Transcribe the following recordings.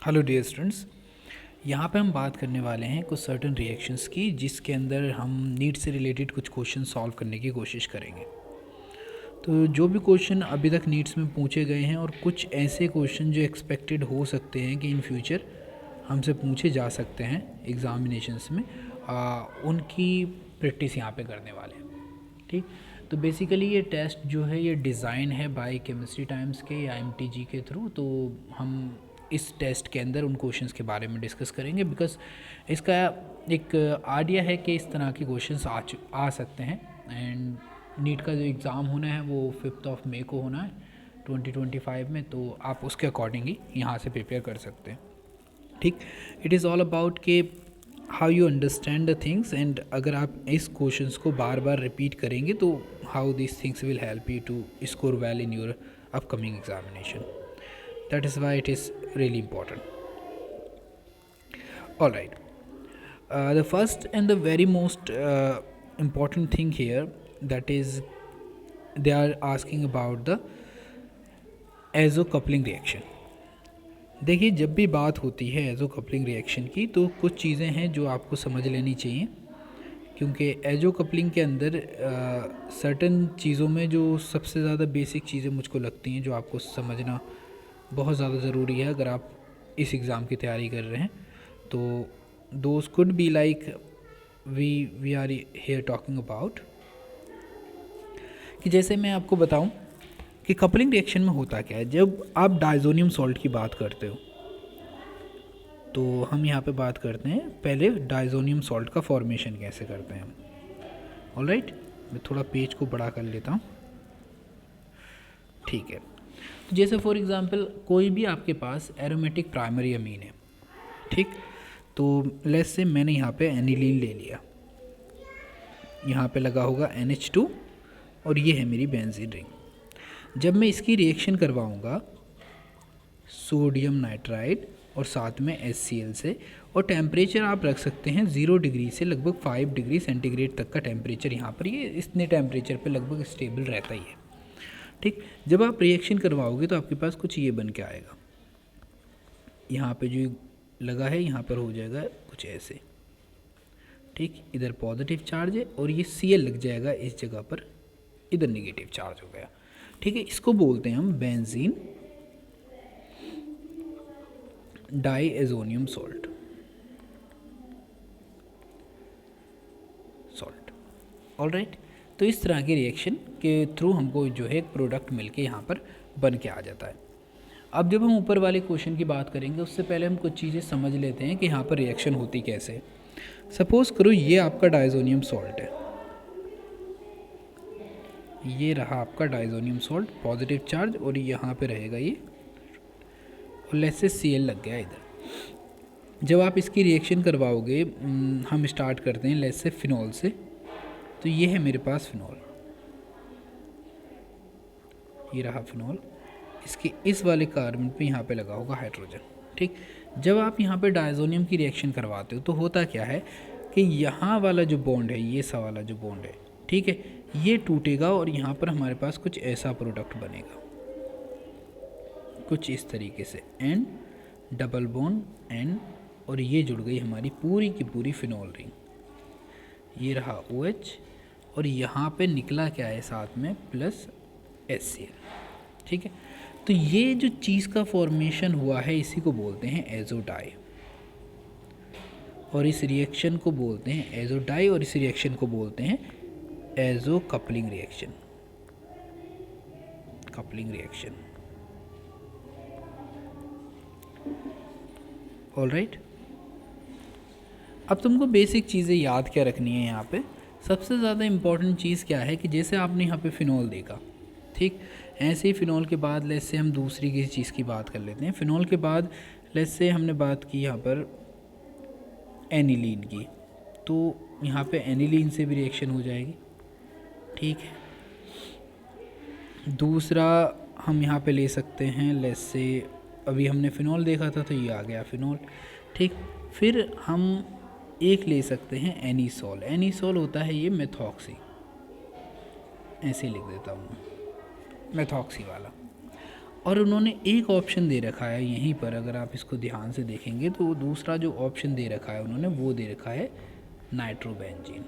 Hello dear students. यहाँ पे हम बात करने वाले हैं कुछ सर्टेन रिएक्शंस की, जिसके अंदर हम नीट से रिलेटेड कुछ क्वेश्चन सॉल्व करने की कोशिश करेंगे। तो जो भी क्वेश्चन अभी तक नीट्स में पूछे गए हैं और कुछ ऐसे क्वेश्चन जो एक्सपेक्टेड हो सकते हैं कि इन फ्यूचर हमसे पूछे जा सकते हैं एग्जामिनेशंस में, उनकी प्रैक्टिस यहाँ पे करने वाले हैं। ठीक, तो बेसिकली ये टेस्ट जो है ये डिज़ाइन है बाय केमिस्ट्री टाइम्स के या एमटीजी के थ्रू। तो हम इस टेस्ट के अंदर उन क्वेश्चंस के बारे में डिस्कस करेंगे, बिकॉज इसका एक आइडिया है कि इस तरह के क्वेश्चंस आ सकते हैं। एंड नीट का जो एग्ज़ाम होना है वो 5 मई को होना है 2025 में, तो आप उसके अकॉर्डिंगली यहाँ से प्रिपेयर कर सकते हैं। ठीक, इट इज़ ऑल अबाउट के how you understand the things, and अगर आप इस क्वेश्चंस को बार बार रिपीट करेंगे तो how this things will help you to score well in your upcoming examination. That is why it is really important. All right. The first and the very most important thing here, that is they are asking about the azo coupling reaction. देखिए, जब भी बात होती है azo coupling reaction की तो कुछ चीज़ें हैं जो आपको समझ लेनी चाहिए, क्योंकि एजो कपलिंग के अंदर सर्टन चीज़ों में जो सबसे ज़्यादा बेसिक चीज़ें मुझको लगती हैं जो आपको समझना बहुत ज़्यादा ज़रूरी है अगर आप इस एग्ज़ाम की तैयारी कर रहे हैं। तो those could be like we are here talking about कि जैसे मैं आपको बताऊं कि कपलिंग रिएक्शन में होता क्या है। जब आप डाइजोनियम सॉल्ट की बात करते हो तो हम यहाँ पे बात करते हैं पहले डाइजोनियम सॉल्ट का फॉर्मेशन कैसे करते हैं हम। ऑलराइट, मैं थोड़ा पेज को बड़ा कर लेता हूँ। ठीक है, जैसे फॉर एग्ज़ाम्पल कोई भी आपके पास एरोमेटिक प्राइमरी अमीन है। ठीक, तो लेट्स से मैंने यहाँ पे एनिलीन ले लिया, यहाँ पे लगा होगा NH2 और ये है मेरी बेंजीन रिंग। जब मैं इसकी रिएक्शन करवाऊँगा सोडियम नाइट्राइड और साथ में HCl से, और टेम्परेचर आप रख सकते हैं 0 डिग्री से लगभग 5 डिग्री सेंटीग्रेड तक का टेम्परेचर। यहाँ पर ये इतने टेम्परेचर पे लगभग स्टेबल रहता ही है। ठीक, जब आप रिएक्शन करवाओगे तो आपके पास कुछ ये बन के आएगा। यहाँ पे जो लगा है यहाँ पर हो जाएगा कुछ ऐसे। ठीक, इधर पॉजिटिव चार्ज है और ये Cl लग जाएगा इस जगह पर, इधर नेगेटिव चार्ज हो गया। ठीक है, इसको बोलते हैं हम बेंजीन डाईएजोनियम सॉल्ट। ऑलराइट, तो इस तरह के रिएक्शन के थ्रू हमको जो है एक प्रोडक्ट मिलके यहाँ पर बन के आ जाता है। अब जब हम ऊपर वाले क्वेश्चन की बात करेंगे उससे पहले हम कुछ चीज़ें समझ लेते हैं कि यहाँ पर रिएक्शन होती कैसे। सपोज करो ये आपका डाइजोनियम सॉल्ट है, ये रहा आपका डाइजोनियम सॉल्ट पॉजिटिव चार्ज, और यहाँ पे रहेगा ये, और लेट्स से Cl लग गया इधर। जब आप इसकी रिएक्शन करवाओगे, हम स्टार्ट करते हैं लेट्स से फिनॉल से। तो ये है मेरे पास फिनॉल, ये रहा फिनॉल, इसके इस वाले कार्बन पे यहाँ पे लगा होगा हाइड्रोजन। ठीक, जब आप यहाँ पे डाइजोनियम की रिएक्शन करवाते हो तो होता क्या है कि यहाँ वाला जो बॉन्ड है, ये सा वाला जो बॉन्ड है, ठीक है, ये टूटेगा और यहाँ पर हमारे पास कुछ ऐसा प्रोडक्ट बनेगा, कुछ इस तरीके से N डबल बॉन्ड N, और ये जुड़ गई हमारी पूरी की पूरी फिनॉल रिंग। ये रहा OH, और यहाँ पे निकला क्या है साथ में प्लस HCl। ठीक है, तो ये जो चीज़ का फॉर्मेशन हुआ है इसी को बोलते हैं एजो डाई, और इस रिएक्शन को बोलते हैं एजो डाई, और इस रिएक्शन को बोलते हैं azo coupling reaction. Coupling reaction, alright. अब तुमको बेसिक चीज़ें याद क्या रखनी है यहाँ पे। सबसे ज़्यादा इम्पॉर्टेंट चीज़ क्या है कि जैसे आपने यहाँ पे फिनॉल देखा, ठीक, ऐसे ही फिनॉल के बाद लेट्स से हम दूसरी किसी चीज़ की बात कर लेते हैं। फिनॉल के बाद लेट्स से हमने बात की यहाँ पर एनिलीन की, तो यहाँ पे एनिलीन से भी रिएक्शन हो जाएगी। ठीक है, दूसरा हम यहाँ पे ले सकते हैं लेट्स से, अभी हमने फिनॉल देखा था तो ये आ गया फिनॉल। ठीक, फिर हम एक ले सकते हैं एनीसॉल। एनीसॉल होता है ये मेथॉक्सी, ऐसे लिख देता हूँ, मेथॉक्सी वाला। और उन्होंने एक ऑप्शन दे रखा है यहीं पर, अगर आप इसको ध्यान से देखेंगे तो दूसरा जो ऑप्शन दे रखा है उन्होंने वो दे रखा है नाइट्रोबेंजीन।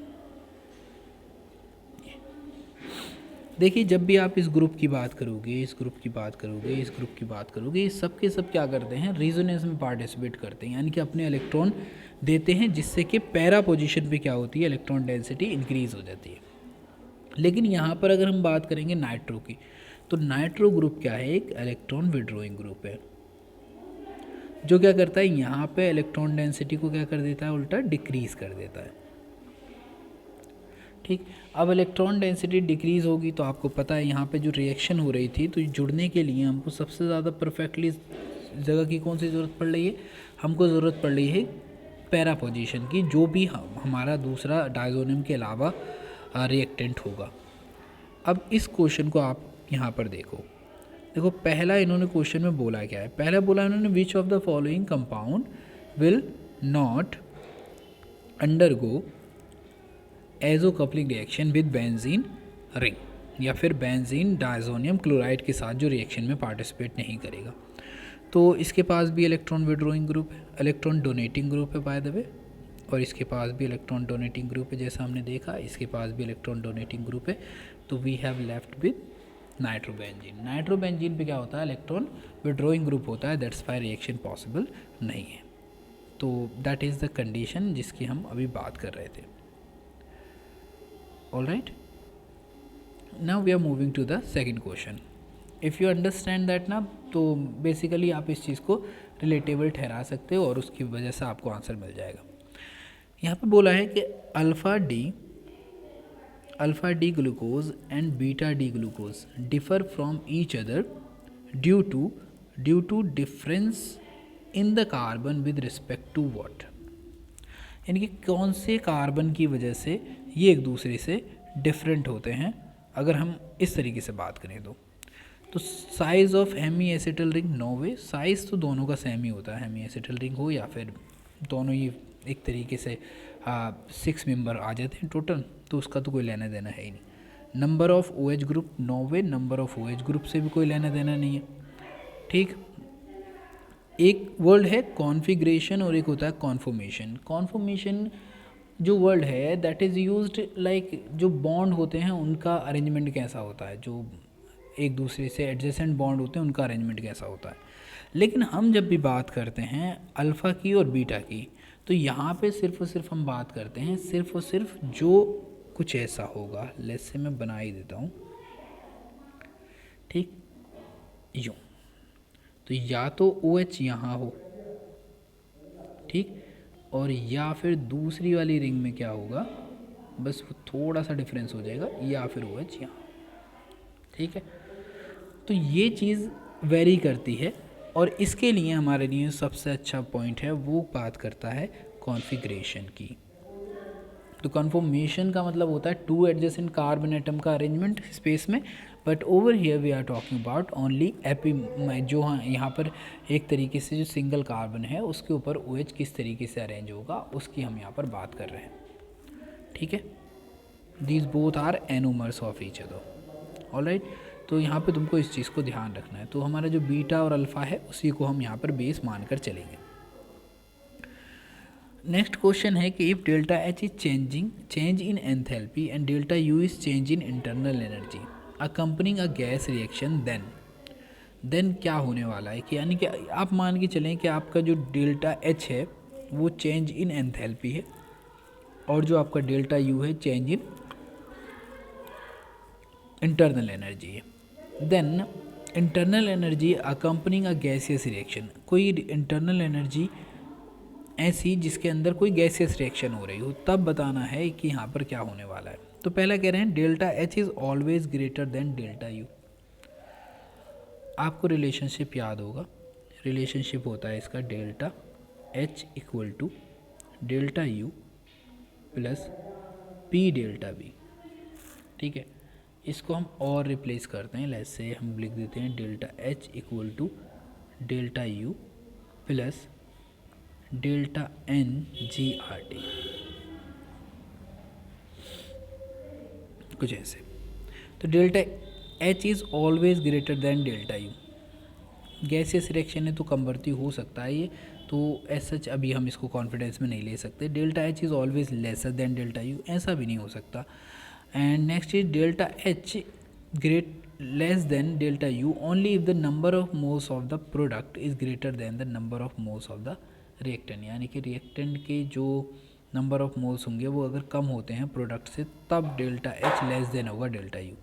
देखिए जब भी आप इस ग्रुप की बात करोगे, इस ग्रुप की बात करोगे, इस ग्रुप की बात करोगे, ये सब के सब क्या करते हैं, रेजोनेंस में पार्टिसिपेट करते हैं, यानी कि अपने इलेक्ट्रॉन देते हैं, जिससे कि पैरा पोजीशन पे क्या होती है, इलेक्ट्रॉन डेंसिटी इंक्रीज हो जाती है। लेकिन यहाँ पर अगर हम बात करेंगे नाइट्रो की, तो नाइट्रो ग्रुप क्या है, एक इलेक्ट्रॉन विड्रॉइंग ग्रुप है, जो क्या करता है, यहाँ पे इलेक्ट्रॉन डेंसिटी को क्या कर देता है, उल्टा डिक्रीज कर देता है। ठीक, अब इलेक्ट्रॉन डेंसिटी डिक्रीज होगी तो आपको पता है यहाँ पे जो रिएक्शन हो रही थी, तो जुड़ने के लिए हमको सबसे ज़्यादा परफेक्टली जगह की कौन सी ज़रूरत पड़ रही है, हमको ज़रूरत पड़ रही है पैरा पोजीशन की, जो भी हमारा दूसरा डायज़ोनियम के अलावा रिएक्टेंट होगा। अब इस क्वेश्चन को आप यहाँ पर देखो, देखो पहला इन्होंने क्वेश्चन में बोला क्या है, पहला बोला इन्होंने विच of the following compound will not undergo azo coupling reaction with benzene ring, या फिर बेंजीन डायज़ोनियम क्लोराइड के साथ जो रिएक्शन में पार्टिसिपेट नहीं करेगा। तो इसके पास भी इलेक्ट्रॉन विड्रॉइंग ग्रुप है, इलेक्ट्रॉन डोनेटिंग ग्रुप है बाय द वे, और इसके पास भी इलेक्ट्रॉन डोनेटिंग ग्रुप है, जैसा हमने देखा इसके पास भी इलेक्ट्रॉन डोनेटिंग ग्रुप है। तो we have left with nitrobenzene. Nitrobenzene पे क्या होता है, इलेक्ट्रॉन विड्रॉइंग ग्रुप होता है, दैट्स वाई रिएक्शन पॉसिबल नहीं है। तो दैट इज़ द कंडीशन जिसकी हम अभी बात कर रहे थे। All right, now we are moving to the second question. If you understand that ना, तो बेसिकली आप इस चीज़ को रिलेटेबल ठहरा सकते हो और उसकी वजह से आपको आंसर मिल जाएगा। यहाँ पे बोला है कि alpha D glucose and beta D glucose differ from each other due to difference in the carbon with respect to what, यानी कि कौन से कार्बन की वजह से ये एक दूसरे से डिफरेंट होते हैं। अगर हम इस तरीके से बात करें तो size of hemiacetal ring 9 वे, साइज़ तो दोनों का सेम ही होता है, हेमी एसिटल रिंग हो या फिर दोनों ही एक तरीके से 6 मेंबर आ जाते हैं टोटल, तो उसका तो कोई लेना देना है ही नहीं। Number of OH group 9 way, number of OH group से भी कोई लेना देना नहीं है। ठीक, एक वर्ड है कॉन्फ़िगरेशन और एक होता है कॉन्फॉर्मेशन। कॉन्फॉर्मेशन जो वर्ड है दैट इज़ यूज्ड लाइक जो बॉन्ड होते हैं उनका अरेंजमेंट कैसा होता है, जो एक दूसरे से एडजेसेंट बॉन्ड होते हैं उनका अरेंजमेंट कैसा होता है। लेकिन हम जब भी बात करते हैं अल्फ़ा की और बीटा की, तो यहाँ पे सिर्फ और सिर्फ हम बात करते हैं सिर्फ और सिर्फ जो कुछ ऐसा होगा, लेट्स से मैं बना ही देता हूँ, ठीक, यूँ, तो या तो OH यहाँ हो, ठीक, और या फिर दूसरी वाली रिंग में क्या होगा, बस वो थोड़ा सा डिफरेंस हो जाएगा, या फिर OH यहाँ, ठीक है। तो ये चीज़ वेरी करती है, और इसके लिए हमारे लिए सबसे अच्छा पॉइंट है वो बात करता है कॉन्फ़िगरेशन की। तो कन्फॉर्मेशन का मतलब होता है 2 एडजेसेंट कार्बन एटम का अरेंजमेंट स्पेस में, but over here we are talking about only AP, जो हाँ यहाँ पर एक तरीके से जो सिंगल कार्बन है उसके ऊपर OH किस तरीके से अरेंज होगा उसकी हम यहाँ पर बात कर रहे हैं, ठीक है। These both are anomers of each other, alright. तो यहाँ पे तुमको इस चीज़ को ध्यान रखना है। तो हमारा जो बीटा और अल्फ़ा है उसी को हम यहाँ पर बेस मानकर चलेंगे। नेक्स्ट क्वेश्चन है कि if delta H is change in enthalpy and delta U is change in internal energy accompanying a gas reaction, then क्या होने वाला है, कि यानी कि आप मान के चलें कि आपका जो डेल्टा H है वो चेंज इन एंथैल्पी है और जो आपका डेल्टा U है चेंज इन इंटरनल एनर्जी है। Then internal energy accompanying a gaseous reaction, कोई इंटरनल एनर्जी ऐसी जिसके अंदर कोई गैसियस रिएक्शन हो रही हो, तब बताना है कि यहाँ पर क्या होने वाला है। तो पहला कह रहे हैं delta H is always greater than delta U। आपको रिलेशनशिप याद होगा, रिलेशनशिप होता है इसका delta H equal to delta U plus P delta B, ठीक है। इसको हम और रिप्लेस करते हैं, जैसे हम लिख देते हैं delta H equal to delta U plus delta NGRT, कुछ ऐसे। तो delta H is always greater than delta U, gaseous reaction है तो कन्वर्टिव हो सकता है ये, तो एज सच अभी हम इसको कॉन्फिडेंस में नहीं ले सकते। Delta H is always lesser than delta U, ऐसा भी नहीं हो सकता। And next is delta H great less than delta U only if the number of moles of the product is greater than the number of moles of the reactant, यानी कि reactant के जो number of moles होंगे वो अगर कम होते हैं product से, तब डेल्टा एच लेस देन होगा डेल्टा यू।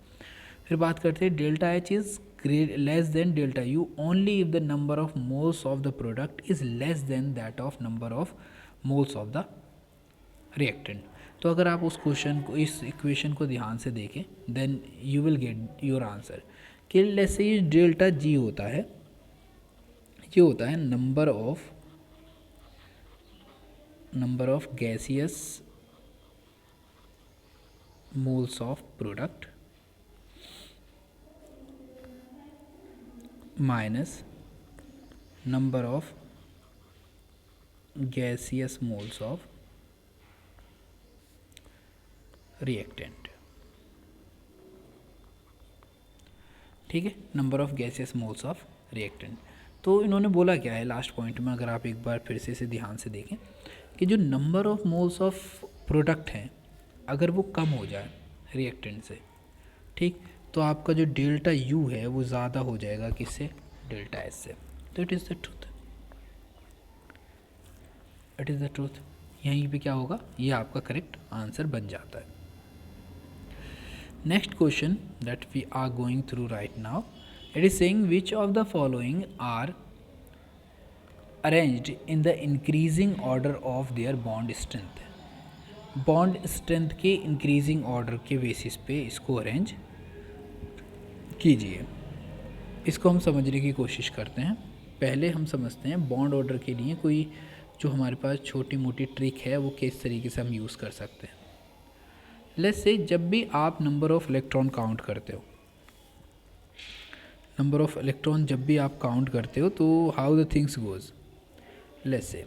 फिर बात करते हैं delta H is less than delta U only if the number of moles of the product is less than that of number of moles of the reactant. तो अगर आप उस question को, इस इक्वेशन को ध्यान से देखें, then you will get your answer कि लेट्स से ये डेल्टा जी होता है, ये होता है number of gaseous moles of product minus number of gaseous moles of reactant. ठीक है, number of gaseous moles of reactant. तो इन्होंने बोला क्या है लास्ट पॉइंट में, अगर आप एक बार फिर से इसे ध्यान से देखें कि जो number of moles of product हैं अगर वो कम हो जाए रिएक्टेंट से, ठीक, तो आपका जो डेल्टा यू है वो ज़्यादा हो जाएगा किससे, डेल्टा एस से। तो it is the truth, it is the truth. यहीं पे क्या होगा, ये आपका करेक्ट आंसर बन जाता है। Next question that we are going through right now, it is saying which of the following are arranged in the increasing order of their bond strength. Bond strength के इंक्रीजिंग ऑर्डर के basis पे इसको arrange कीजिए। इसको हम समझने की कोशिश करते हैं। पहले हम समझते हैं बॉन्ड ऑर्डर के लिए कोई जो हमारे पास छोटी मोटी ट्रिक है वो किस तरीके से हम यूज़ कर सकते हैं। लेट्स से जब भी आप नंबर ऑफ इलेक्ट्रॉन काउंट करते हो, नंबर ऑफ इलेक्ट्रॉन जब भी आप काउंट करते हो तो how the things goes, let's say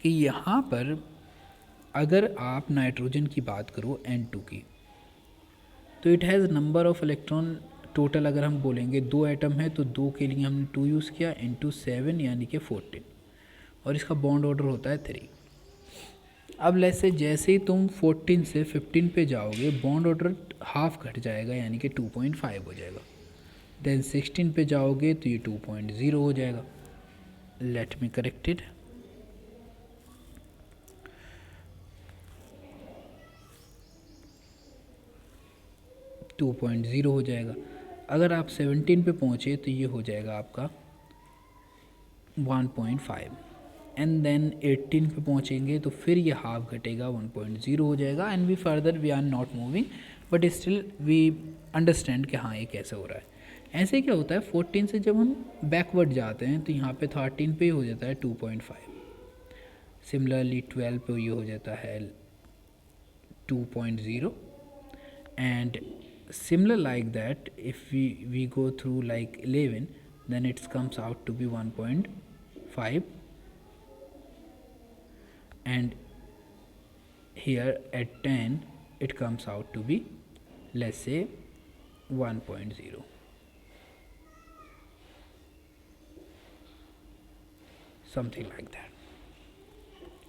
कि यहाँ पर अगर आप नाइट्रोजन की बात करो N2 की, तो it has number of electron total अगर हम बोलेंगे 2 एटम है तो 2 के लिए हमने 2 यूज़ किया, इंटू 7 यानी कि 14, और इसका बॉन्ड ऑर्डर होता है 3। अब लेट्स से जैसे ही तुम 14 से 15 पे जाओगे बॉन्ड ऑर्डर हाफ घट जाएगा यानी कि 2.5 हो जाएगा। देन 16 पे जाओगे तो ये 2.0 हो जाएगा। Let me correct it, two point zero हो जाएगा। अगर आप 17 पे पहुँचे तो ये हो जाएगा आपका 1.5, एंड देन 18 पे पहुँचेंगे तो फिर ये हाफ घटेगा 1.0 हो जाएगा। And we further we are not moving but still we understand कि हाँ ये कैसे हो रहा है। ऐसे क्या होता है 14 से जब हम बैकवर्ड जाते हैं तो यहाँ पे 13 पे हो जाता है 2.5, सिमिलरली 12 पे ये हो जाता है 2.0, and similar like that if we go through like 11 then it comes out to be 1.5, and here at 10 it comes out to be let's say 1.0, something like that.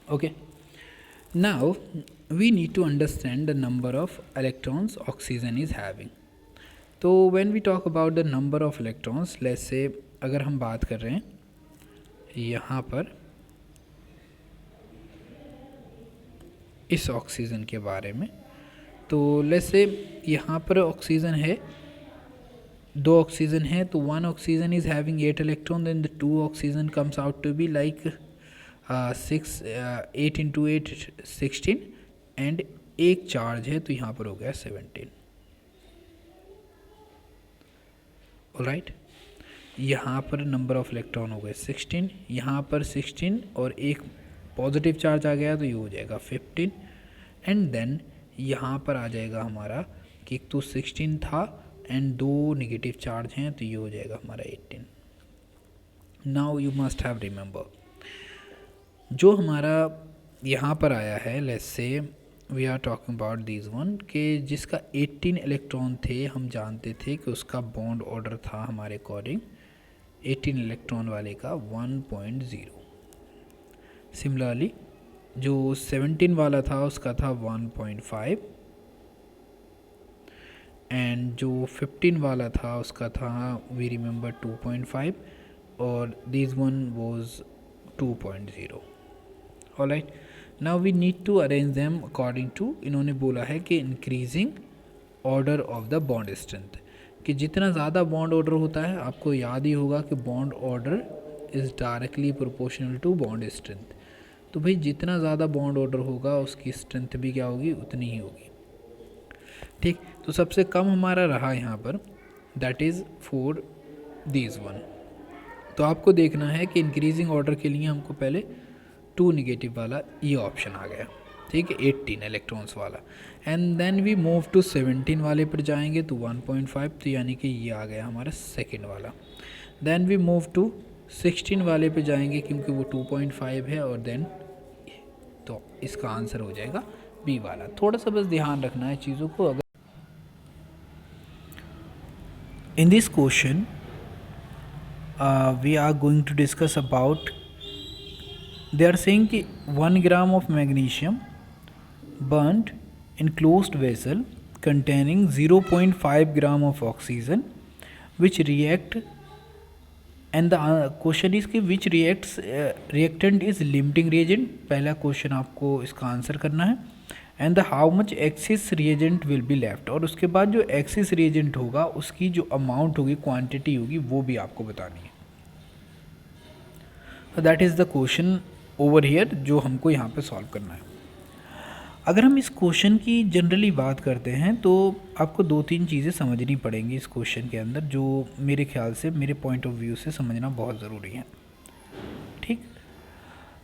Okay, now we need to understand the number of electrons oxygen is having. तो when we talk about the number of electrons, let's say अगर हम बात कर रहे हैं यहाँ पर इस ऑक्सीजन के बारे में, तो let's say यहाँ पर ऑक्सीजन है, 2 ऑक्सीजन है, तो 1 oxygen is having 8 electron, then the 2 oxygen comes out to be like 8 into 8 16, and एक चार्ज है तो यहाँ पर हो गया 17। ऑलराइट, यहाँ पर नंबर ऑफ इलेक्ट्रॉन हो गए 16, यहाँ पर 16 और एक पॉजिटिव चार्ज आ गया तो ये हो जाएगा 15, एंड देन यहाँ पर आ जाएगा हमारा कि तो 16 था एंड 2 नेगेटिव चार्ज हैं तो ये हो जाएगा हमारा 18। Now you must have remember जो हमारा यहाँ पर आया है, let's say we are talking about this one कि जिसका 18 इलेक्ट्रॉन थे, हम जानते थे कि उसका बॉन्ड ऑर्डर था हमारे अकॉर्डिंग 18 इलेक्ट्रॉन वाले का 1.0। सिमिलरली जो 17 वाला था उसका था 1.5 एंड जो 15 वाला था उसका था वी रिमेंबर 2.5 और this one was 2.0। Alright, now we need to arrange them according to, इन्होंने बोला है कि increasing order of the bond strength, कि जितना ज़्यादा बॉन्ड ऑर्डर होता है, आपको याद ही होगा कि bond order is directly proportional to bond strength. तो भाई जितना ज़्यादा बॉन्ड ऑर्डर होगा उसकी स्ट्रेंथ भी क्या होगी, उतनी ही होगी। ठीक, तो सबसे कम हमारा रहा यहाँ पर, that is for this one. तो आपको देखना है कि इंक्रीजिंग ऑर्डर के लिए हमको पहले 2 नेगेटिव वाला ये ऑप्शन आ गया, ठीक है, 18 इलेक्ट्रॉन्स वाला। And then we move to 17 वाले पर जाएंगे तो 1.5, तो यानी कि ये आ गया हमारा सेकेंड वाला। देन वी मूव टू 16 वाले पे जाएंगे क्योंकि वो 2.5 है, और देन तो इसका आंसर हो जाएगा बी वाला। थोड़ा सा बस ध्यान रखना है चीज़ों को। अगर in this question we are going to discuss about, they are saying कि 1 gram of magnesium burnt in closed vessel containing 0.5 gram of oxygen which react, and the question is कि which reactant is limiting reagent। पहला question आपको इसका answer करना है। And the how much axis reagent will be left, और उसके बाद जो एक्सिस रिएजेंट होगा उसकी जो अमाउंट होगी, क्वांटिटी होगी, वो भी आपको बतानी है। That is the question over here जो हमको यहाँ पे सॉल्व करना है। अगर हम इस क्वेश्चन की जनरली बात करते हैं तो आपको 2-3 चीज़ें समझनी पड़ेंगी इस क्वेश्चन के अंदर, जो मेरे ख्याल से, मेरे पॉइंट ऑफ व्यू से समझना बहुत ज़रूरी है। ठीक,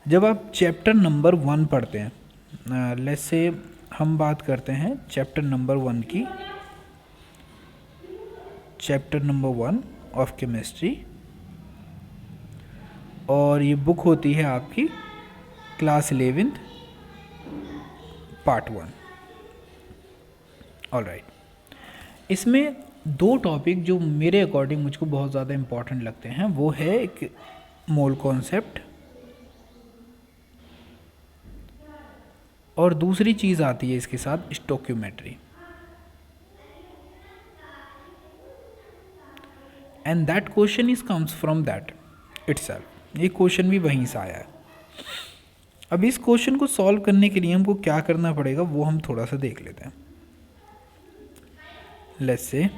जब आप चैप्टर नंबर 1 पढ़ते हैं, लेट्स से हम बात करते हैं चैप्टर नंबर 1 की, चैप्टर नंबर 1 ऑफ केमिस्ट्री, और ये बुक होती है आपकी क्लास 11th पार्ट 1। ऑलराइट, इसमें 2 टॉपिक जो मेरे अकॉर्डिंग मुझको बहुत ज़्यादा इम्पॉर्टेंट लगते हैं, वो है एक मोल कॉन्सेप्ट, और दूसरी चीज़ आती है इसके साथ stoichiometry. And that question is comes from that itself, ये क्वेश्चन भी वहीं से आया है। अब इस क्वेश्चन को सॉल्व करने के लिए हमको क्या करना पड़ेगा वो हम थोड़ा सा देख लेते हैं। लेट्स से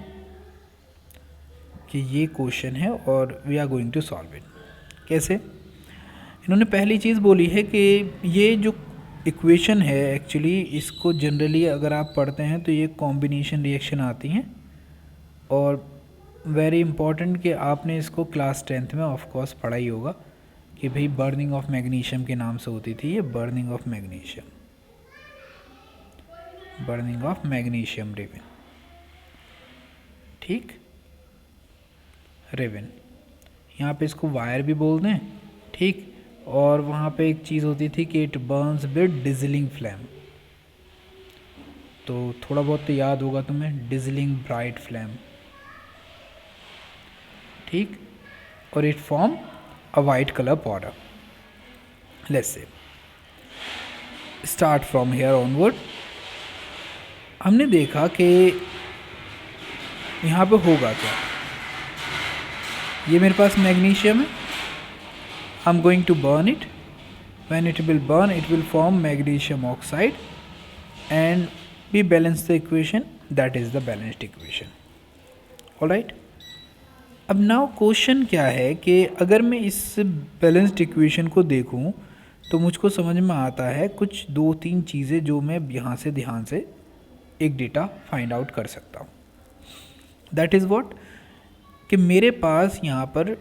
कि ये क्वेश्चन है और we are going to solve it. कैसे? इन्होंने पहली चीज़ बोली है कि ये जो इक्वेशन है एक्चुअली, इसको जनरली अगर आप पढ़ते हैं तो ये कॉम्बिनेशन रिएक्शन आती हैं, और वेरी इंपॉर्टेंट कि आपने इसको क्लास 10th में ऑफ कोर्स पढ़ा ही होगा कि भाई बर्निंग ऑफ मैग्नीशियम के नाम से होती थी ये, burning of magnesium, burning of magnesium ribbon. ठीक, रेविन, यहाँ पे इसको वायर भी बोल दें। ठीक, और वहाँ पे एक चीज़ होती थी कि it Burns with dazzling flame, तो थोड़ा बहुत तो याद होगा तुम्हें, डिजलिंग ब्राइट फ्लेम। ठीक, और it form a white colour powder. Let's say start from here onward. हमने देखा कि यहाँ पे होगा क्या, ये मेरे पास मैग्नीशियम है, I am going to burn it, when it will burn it will form magnesium oxide and we balance the equation, that is the balanced equation. Alright, अब नाउ क्वेश्चन क्या है कि अगर मैं इस बैलेंस्ड इक्वेशन को देखूं तो मुझको समझ में आता है कुछ 2-3 चीज़ें जो मैं यहाँ से ध्यान से एक डेटा फाइंड आउट कर सकता हूँ। दैट इज़ व्हाट, कि मेरे पास यहाँ पर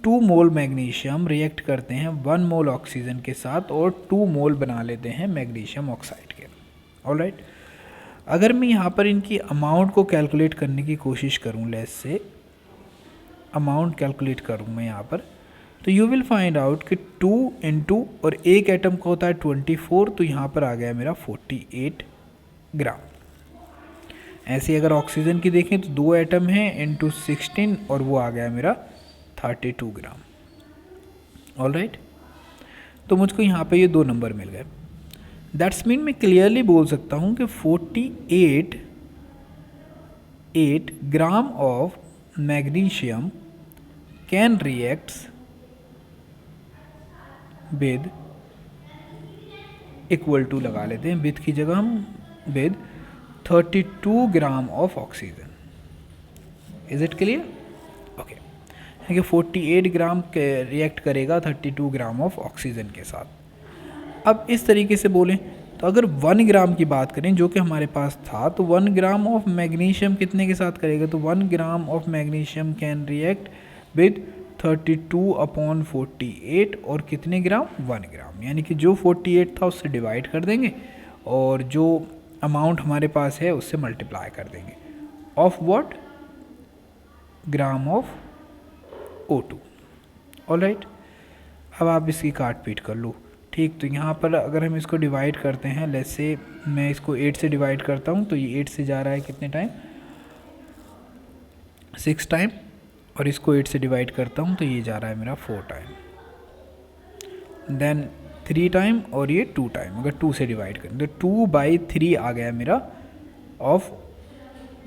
2 मोल मैग्नीशियम रिएक्ट करते हैं 1 मोल ऑक्सीजन के साथ और 2 मोल बना लेते हैं मैग्नीशियम ऑक्साइड के। ऑलराइट, अगर मैं यहाँ पर इनकी अमाउंट को कैलकुलेट करने की कोशिश करूँ, लेट्स से अमाउंट कैलकुलेट करूँ मैं यहाँ पर, तो यू विल फाइंड आउट कि 2 इंटू, और एक एटम का होता है 24, तो यहाँ पर आ गया मेरा 48 ग्राम। ऐसे अगर ऑक्सीजन की देखें तो 2 एटम हैं इंटू 16, और वो आ गया मेरा 32 ग्राम। ऑल राइट, तो मुझको यहाँ पे ये 2 नंबर मिल गए। दैट्स मीन मैं क्लियरली बोल सकता हूँ कि 48 gram of magnesium can reacts with equal to लगा लेते हैं, विद की जगह हम with 32 gram of oxygen. Is it clear? Okay, यानी कि 48 ग्राम रिएक्ट करेगा 32 ग्राम ऑफ ऑक्सीजन के साथ। अब इस तरीके से बोलें तो अगर 1 ग्राम की बात करें जो कि हमारे पास था, तो 1 ग्राम ऑफ मैग्नीशियम कितने के साथ करेगा? तो 1 ग्राम of magnesium can react with 32/48 और कितने ग्राम? 1 ग्राम। यानी कि जो 48 था उससे डिवाइड कर देंगे और जो अमाउंट हमारे पास है उससे मल्टीप्लाई कर देंगे। Of what? Gram of O2। Alright, अब आप इसकी काट पीट कर लो। ठीक, तो यहाँ पर अगर हम इसको डिवाइड करते हैं, लेट्स से मैं इसको 8 से डिवाइड करता हूँ, तो ये 8 से जा रहा है कितने टाइम? 6 टाइम। और इसको 8 से डिवाइड करता हूँ तो ये जा रहा है मेरा 4 टाइम, देन 3 टाइम और ये 2 टाइम। अगर 2 से डिवाइड करें तो 2/3 आ गया मेरा ऑफ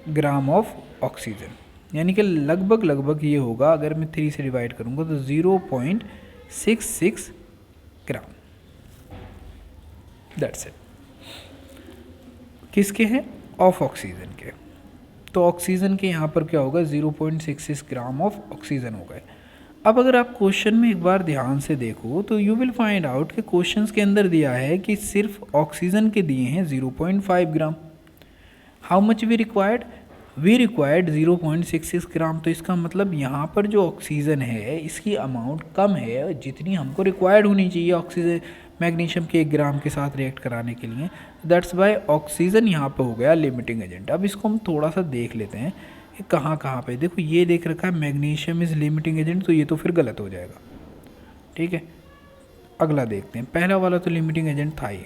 ग्राम ऑफ ऑक्सीजन। यानी कि लगभग ये होगा, अगर मैं 3 से डिवाइड करूँगा तो 0.66 ग्राम। That's it. किसके हैं? ऑफ ऑक्सीजन के। तो ऑक्सीजन के यहाँ पर क्या होगा? 0.66 ग्राम ऑफ ऑक्सीजन हो गए। अब अगर आप क्वेश्चन में एक बार ध्यान से देखो तो यू विल फाइंड आउट कि क्वेश्चंस के अंदर दिया है कि सिर्फ ऑक्सीजन के दिए हैं 0.5 ग्राम। How much we required? We required 0.66 ग्राम। तो इसका मतलब यहाँ पर जो ऑक्सीजन है इसकी अमाउंट कम है जितनी हमको रिक्वायर्ड होनी चाहिए ऑक्सीजन मैग्नीशियम के 1 ग्राम के साथ रिएक्ट कराने के लिए। दैट्स वाई ऑक्सीजन यहाँ पे हो गया लिमिटिंग एजेंट। अब इसको हम थोड़ा सा देख लेते हैं कि कहाँ पे। देखो ये देख रखा है मैग्नीशियम इज़ लिमिटिंग एजेंट, तो ये तो फिर गलत हो जाएगा। ठीक है, अगला देखते हैं। पहला वाला तो लिमिटिंग एजेंट था ही,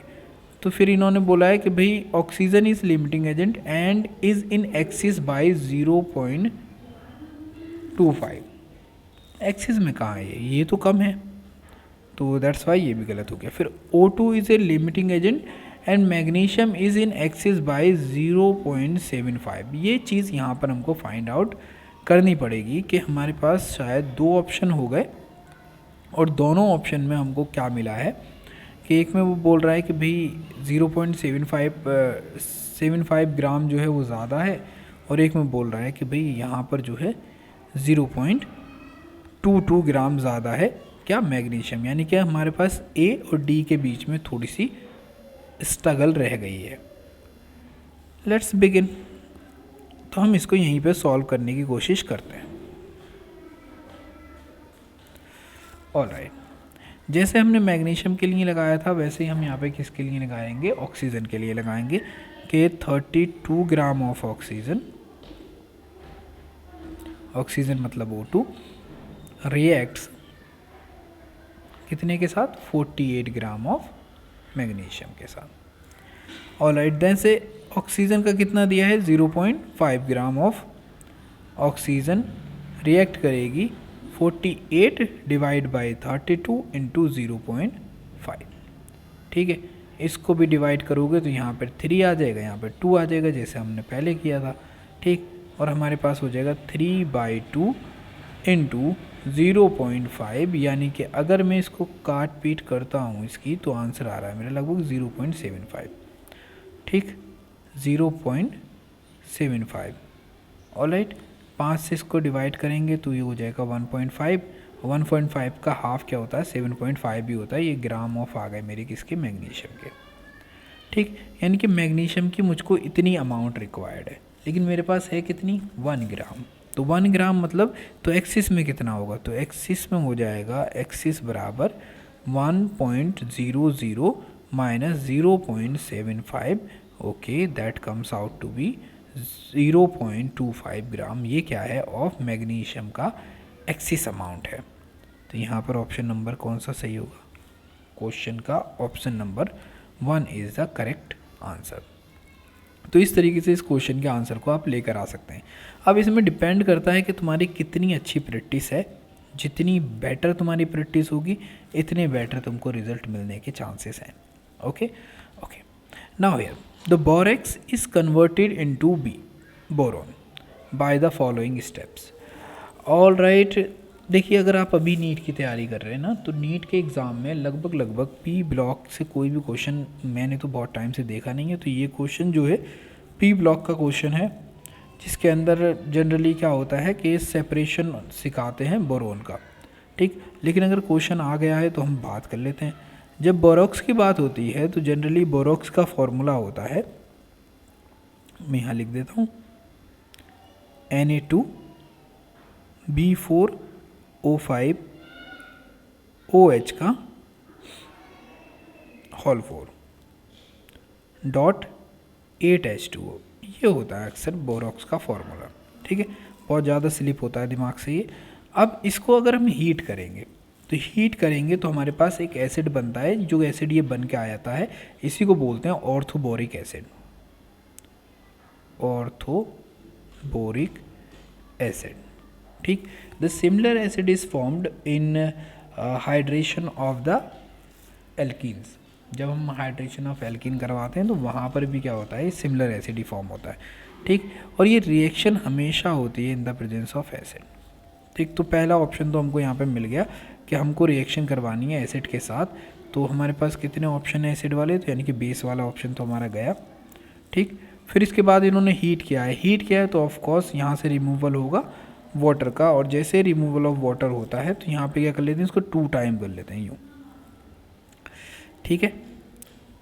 तो फिर इन्होंने बोला है कि भाई oxygen is limiting agent and is in axis by 0.25। Axis में कहाँ है ये तो कम है, तो दैट्स वाई ये भी गलत हो गया। फिर O2 is a limiting agent and magnesium is in axis by 0.75। ये चीज़ यहाँ पर हमको फाइंड आउट करनी पड़ेगी कि हमारे पास शायद 2 ऑप्शन हो गए और दोनों ऑप्शन में हमको क्या मिला है कि एक में वो बोल रहा है कि भाई 0.75 ग्राम जो है वो ज़्यादा है, और एक में बोल रहा है कि भाई यहाँ पर जो है 0.22 ग्राम ज़्यादा है क्या? मैग्नीशियम। यानी कि हमारे पास A और D के बीच में थोड़ी सी स्ट्रगल रह गई है। Let's begin. तो हम इसको यहीं पे सॉल्व करने की कोशिश करते हैं। ऑलराइट, जैसे हमने मैग्नीशियम के लिए लगाया था वैसे ही हम यहाँ पे किसके लिए लगाएंगे? ऑक्सीजन के लिए लगाएंगे कि 32 ग्राम ऑफ ऑक्सीजन, ऑक्सीजन मतलब O2, रिएक्ट्स कितने के साथ? 48 ग्राम ऑफ मैग्नीशियम के साथ। ऑलराइट, देन से ऑक्सीजन का कितना दिया है? 0.5 ग्राम ऑफ ऑक्सीजन रिएक्ट करेगी 48 डिवाइड बाई 32 इंटू 0.5। ठीक है, इसको भी डिवाइड करोगे तो यहाँ पर 3 आ जाएगा, यहाँ पर 2 आ जाएगा जैसे हमने पहले किया था। ठीक, और हमारे पास हो जाएगा 3/2 इंटू 0.5। यानी कि अगर मैं इसको काट पीट करता हूँ इसकी तो आंसर आ रहा है मेरा लगभग 0.75। ठीक, 0.75। ऑलराइट, 5 से इसको डिवाइड करेंगे तो ये हो जाएगा 1.5। 1.5 का हाफ क्या होता है? 7.5 भी होता है। ये ग्राम ऑफ आ गए मेरे किसके? मैग्नीशियम के। ठीक, यानी कि मैग्नीशियम की मुझको इतनी अमाउंट रिक्वायर्ड है, लेकिन मेरे पास है कितनी? 1 ग्राम। तो 1 ग्राम मतलब तो एक्सिस में कितना होगा? तो एक्सिस में हो जाएगा एक्सिस बराबर 1.00 minus 0.75। Okay, that comes out to be 0.25 gram. ये क्या है? ऑफ मैग्नीशियम का एक्सिस अमाउंट है। तो यहाँ पर ऑप्शन नंबर कौन सा सही होगा? क्वेश्चन का option number 1 is the correct answer. तो इस तरीके से इस क्वेश्चन के आंसर को आप लेकर आ सकते हैं। अब इसमें डिपेंड करता है कि तुम्हारी कितनी अच्छी प्रैक्टिस है जितनी बेटर तुम्हारी प्रैक्टिस होगी इतने बेटर तुमको रिजल्ट मिलने के चांसेस हैं। Okay okay, now here the borax is converted into be boron by the following steps. All right, देखिए अगर आप अभी नीट की तैयारी कर रहे हैं ना, तो नीट के एग्ज़ाम में लगभग पी ब्लॉक से कोई भी क्वेश्चन मैंने तो बहुत टाइम से देखा नहीं है, तो ये क्वेश्चन जो है पी ब्लॉक का क्वेश्चन है, जिसके अंदर जनरली क्या होता है कि सेपरेशन सिखाते हैं बोरोन का। ठीक, लेकिन अगर क्वेश्चन आ गया है तो हम बात कर लेते हैं। जब बोरॉक्स की बात होती है तो जनरली बोरॉक्स का फॉर्मूला होता है, मैं यहाँ लिख देता हूँ, Na2B4O5 OH का होल 4 डॉट 8H2O, ये होता है अक्सर बोरॉक्स का फॉर्मूला। ठीक है, बहुत ज़्यादा स्लिप होता है दिमाग से ये। अब इसको अगर हम हीट करेंगे तो हमारे पास एक एसिड बनता है, जो एसिड ये बन के आ जाता है इसी को बोलते हैं ऑर्थोबोरिक एसिड। ऑर्थोबोरिक एसिड, ठीक। The similar acid is formed in hydration of the alkenes. जब हम हाइड्रेशन ऑफ एल्कीन करवाते हैं तो वहाँ पर भी क्या होता है, सिमिलर एसिड ही फॉर्म होता है। ठीक, और ये रिएक्शन हमेशा होती है in the presence of acid. ठीक, तो पहला ऑप्शन तो हमको यहाँ पे मिल गया कि हमको रिएक्शन करवानी है एसिड के साथ। तो हमारे पास कितने ऑप्शन है एसिड वाले, तो यानी कि बेस वाला ऑप्शन तो हमारा गया। ठीक, फिर इसके बाद इन्होंने हीट किया है तो ऑफ कोर्स यहाँ से रिमूवल होगा वाटर का, और जैसे रिमूवल ऑफ वाटर होता है तो यहाँ पे क्या कर लेते हैं, इसको 2 टाइम कर लेते हैं यूँ। ठीक है,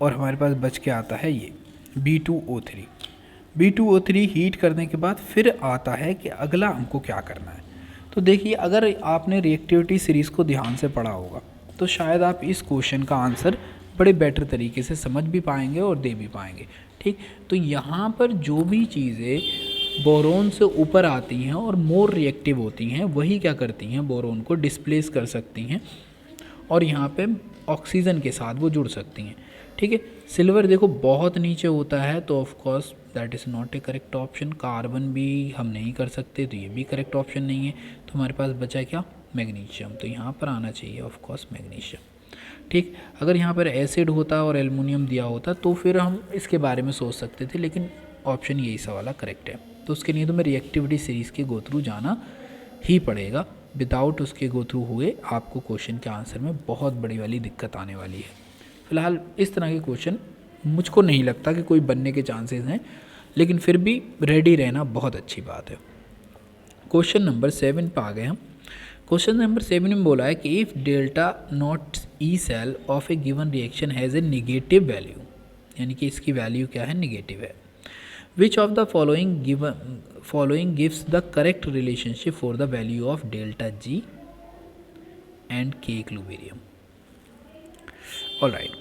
और हमारे पास बच के आता है ये B2O3। B2O3 हीट करने के बाद फिर आता है कि अगला हमको क्या करना है। तो देखिए, अगर आपने रिएक्टिविटी सीरीज़ को ध्यान से पढ़ा होगा तो शायद आप इस क्वेश्चन का आंसर बड़े बेटर तरीके से समझ भी पाएंगे और दे भी पाएंगे। ठीक, तो यहाँ पर जो भी चीज़ें बोरोन से ऊपर आती हैं और मोर रिएक्टिव होती हैं, वही क्या करती हैं, बोरोन को डिस्प्लेस कर सकती हैं और यहाँ पे ऑक्सीजन के साथ वो जुड़ सकती हैं। ठीक है, सिल्वर देखो बहुत नीचे होता है तो of course that is not a correct option. Carbon भी हम नहीं कर सकते तो ये भी करेक्ट ऑप्शन नहीं है। तो हमारे पास बचा क्या, मैग्नीशियम, तो यहाँ पर आना चाहिए ऑफ कोर्स मैग्नीशियम। ठीक, अगर यहाँ पर एसिड होता और एल्युमिनियम दिया होता तो फिर हम इसके बारे में सोच सकते थे, लेकिन ऑप्शन यही सवाल करेक्ट है। तो उसके लिए तो मैं रिएक्टिविटी सीरीज़ के गो थ्रू जाना ही पड़ेगा। विदाउट उसके गो थ्रू हुए आपको क्वेश्चन के आंसर में बहुत बड़ी वाली दिक्कत आने वाली है। फिलहाल इस तरह के क्वेश्चन मुझको नहीं लगता कि कोई बनने के चांसेस हैं, लेकिन फिर भी रेडी रहना बहुत अच्छी बात है। क्वेश्चन नंबर 7 पर आ गए हम। क्वेश्चन नंबर 7 में बोला है कि if delta not E cell of a given reaction has a negative value, यानी कि इसकी वैल्यू क्या है, निगेटिव है। Which of the following gives the correct relationship for the value of delta G and K equilibrium. Alright,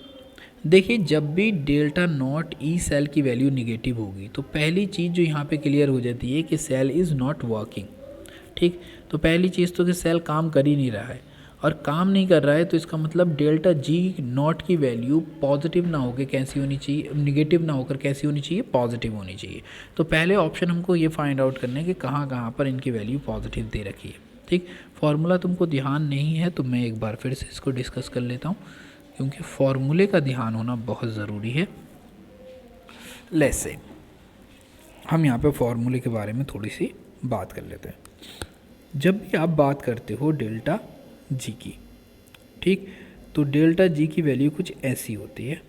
देखिए जब भी delta not E cell की वैल्यू निगेटिव होगी तो पहली चीज़ जो यहाँ पे क्लियर हो जाती है कि सेल इज़ नॉट वर्किंग। ठीक, तो पहली चीज़ तो कि सेल काम कर ही नहीं रहा है, और काम नहीं कर रहा है तो इसका मतलब डेल्टा जी नॉट की वैल्यू पॉजिटिव ना होकर कैसी होनी चाहिए, निगेटिव ना होकर कैसी होनी चाहिए, पॉजिटिव होनी चाहिए। तो पहले ऑप्शन हमको ये फाइंड आउट करना है कि कहाँ कहाँ पर इनकी वैल्यू पॉजिटिव दे रखी है। ठीक, फार्मूला तुमको ध्यान नहीं है तो मैं एक बार फिर से इसको डिस्कस कर लेता हूँ, क्योंकि फार्मूले का ध्यान होना बहुत ज़रूरी है। लेट्स से हम यहाँ पे फार्मूले के बारे में थोड़ी सी बात कर लेते हैं। जब भी आप बात करते हो डेल्टा जी की, ठीक, तो डेल्टा जी की वैल्यू कुछ ऐसी होती है,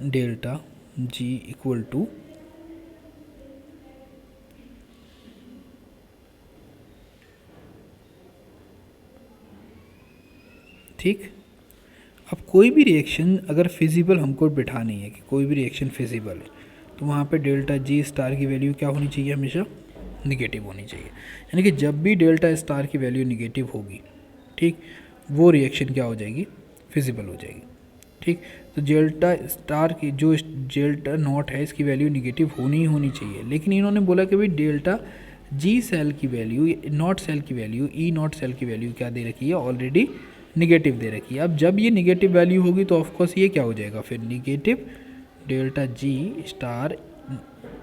डेल्टा जी इक्वल टू ठीक। अब कोई भी रिएक्शन अगर फिजिबल हमको बिठानी है कि कोई भी रिएक्शन फिजिबल है तो वहाँ पे डेल्टा जी स्टार की वैल्यू क्या होनी चाहिए, हमेशा निगेटिव होनी चाहिए। यानी कि जब भी डेल्टा स्टार की वैल्यू निगेटिव होगी, ठीक, वो रिएक्शन क्या हो जाएगी, फिजिबल हो जाएगी। ठीक, तो डेल्टा स्टार की जो डेल्टा नॉट है इसकी वैल्यू निगेटिव होनी ही होनी चाहिए, लेकिन इन्होंने बोला कि भाई डेल्टा जी सेल की वैल्यू, नॉट सेल की वैल्यू, ई नॉट सेल की वैल्यू क्या दे रखी है, ऑलरेडी निगेटिव दे रखी है। अब जब ये निगेटिव वैल्यू होगी तो ऑफकोर्स ये क्या हो जाएगा, फिर negative delta G star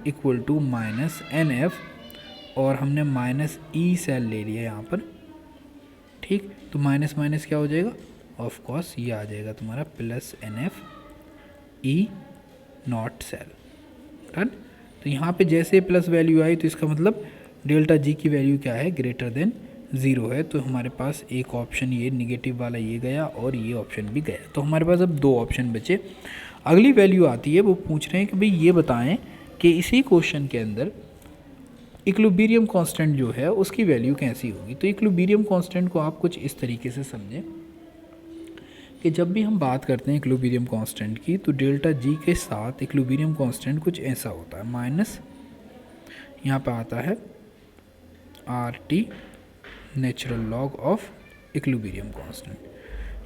equal to minus NF और हमने माइनस ई सेल ले लिया यहाँ पर, ठीक। तो माइनस माइनस क्या हो जाएगा, ऑफ कोर्स ये आ जाएगा तुम्हारा plus N F E not cell, done. तो यहाँ पे जैसे प्लस वैल्यू आई तो इसका मतलब डेल्टा जी की वैल्यू क्या है, ग्रेटर देन 0 है। तो हमारे पास एक ऑप्शन ये निगेटिव वाला ये गया और ये ऑप्शन भी गया। तो हमारे पास अब 2 ऑप्शन बचे। अगली वैल्यू आती है, वो पूछ रहे हैं कि भाई ये बताएं कि इसी क्वेश्चन के अंदर इक्विलिब्रियम कांस्टेंट जो है उसकी वैल्यू कैसी होगी। तो इक्विलिब्रियम कांस्टेंट को आप कुछ इस तरीके से समझें कि जब भी हम बात करते हैं इक्विलिब्रियम कांस्टेंट की, तो डेल्टा जी के साथ इक्विलिब्रियम कांस्टेंट कुछ ऐसा होता है, माइनस यहाँ पे आता है R T natural log of equilibrium constant,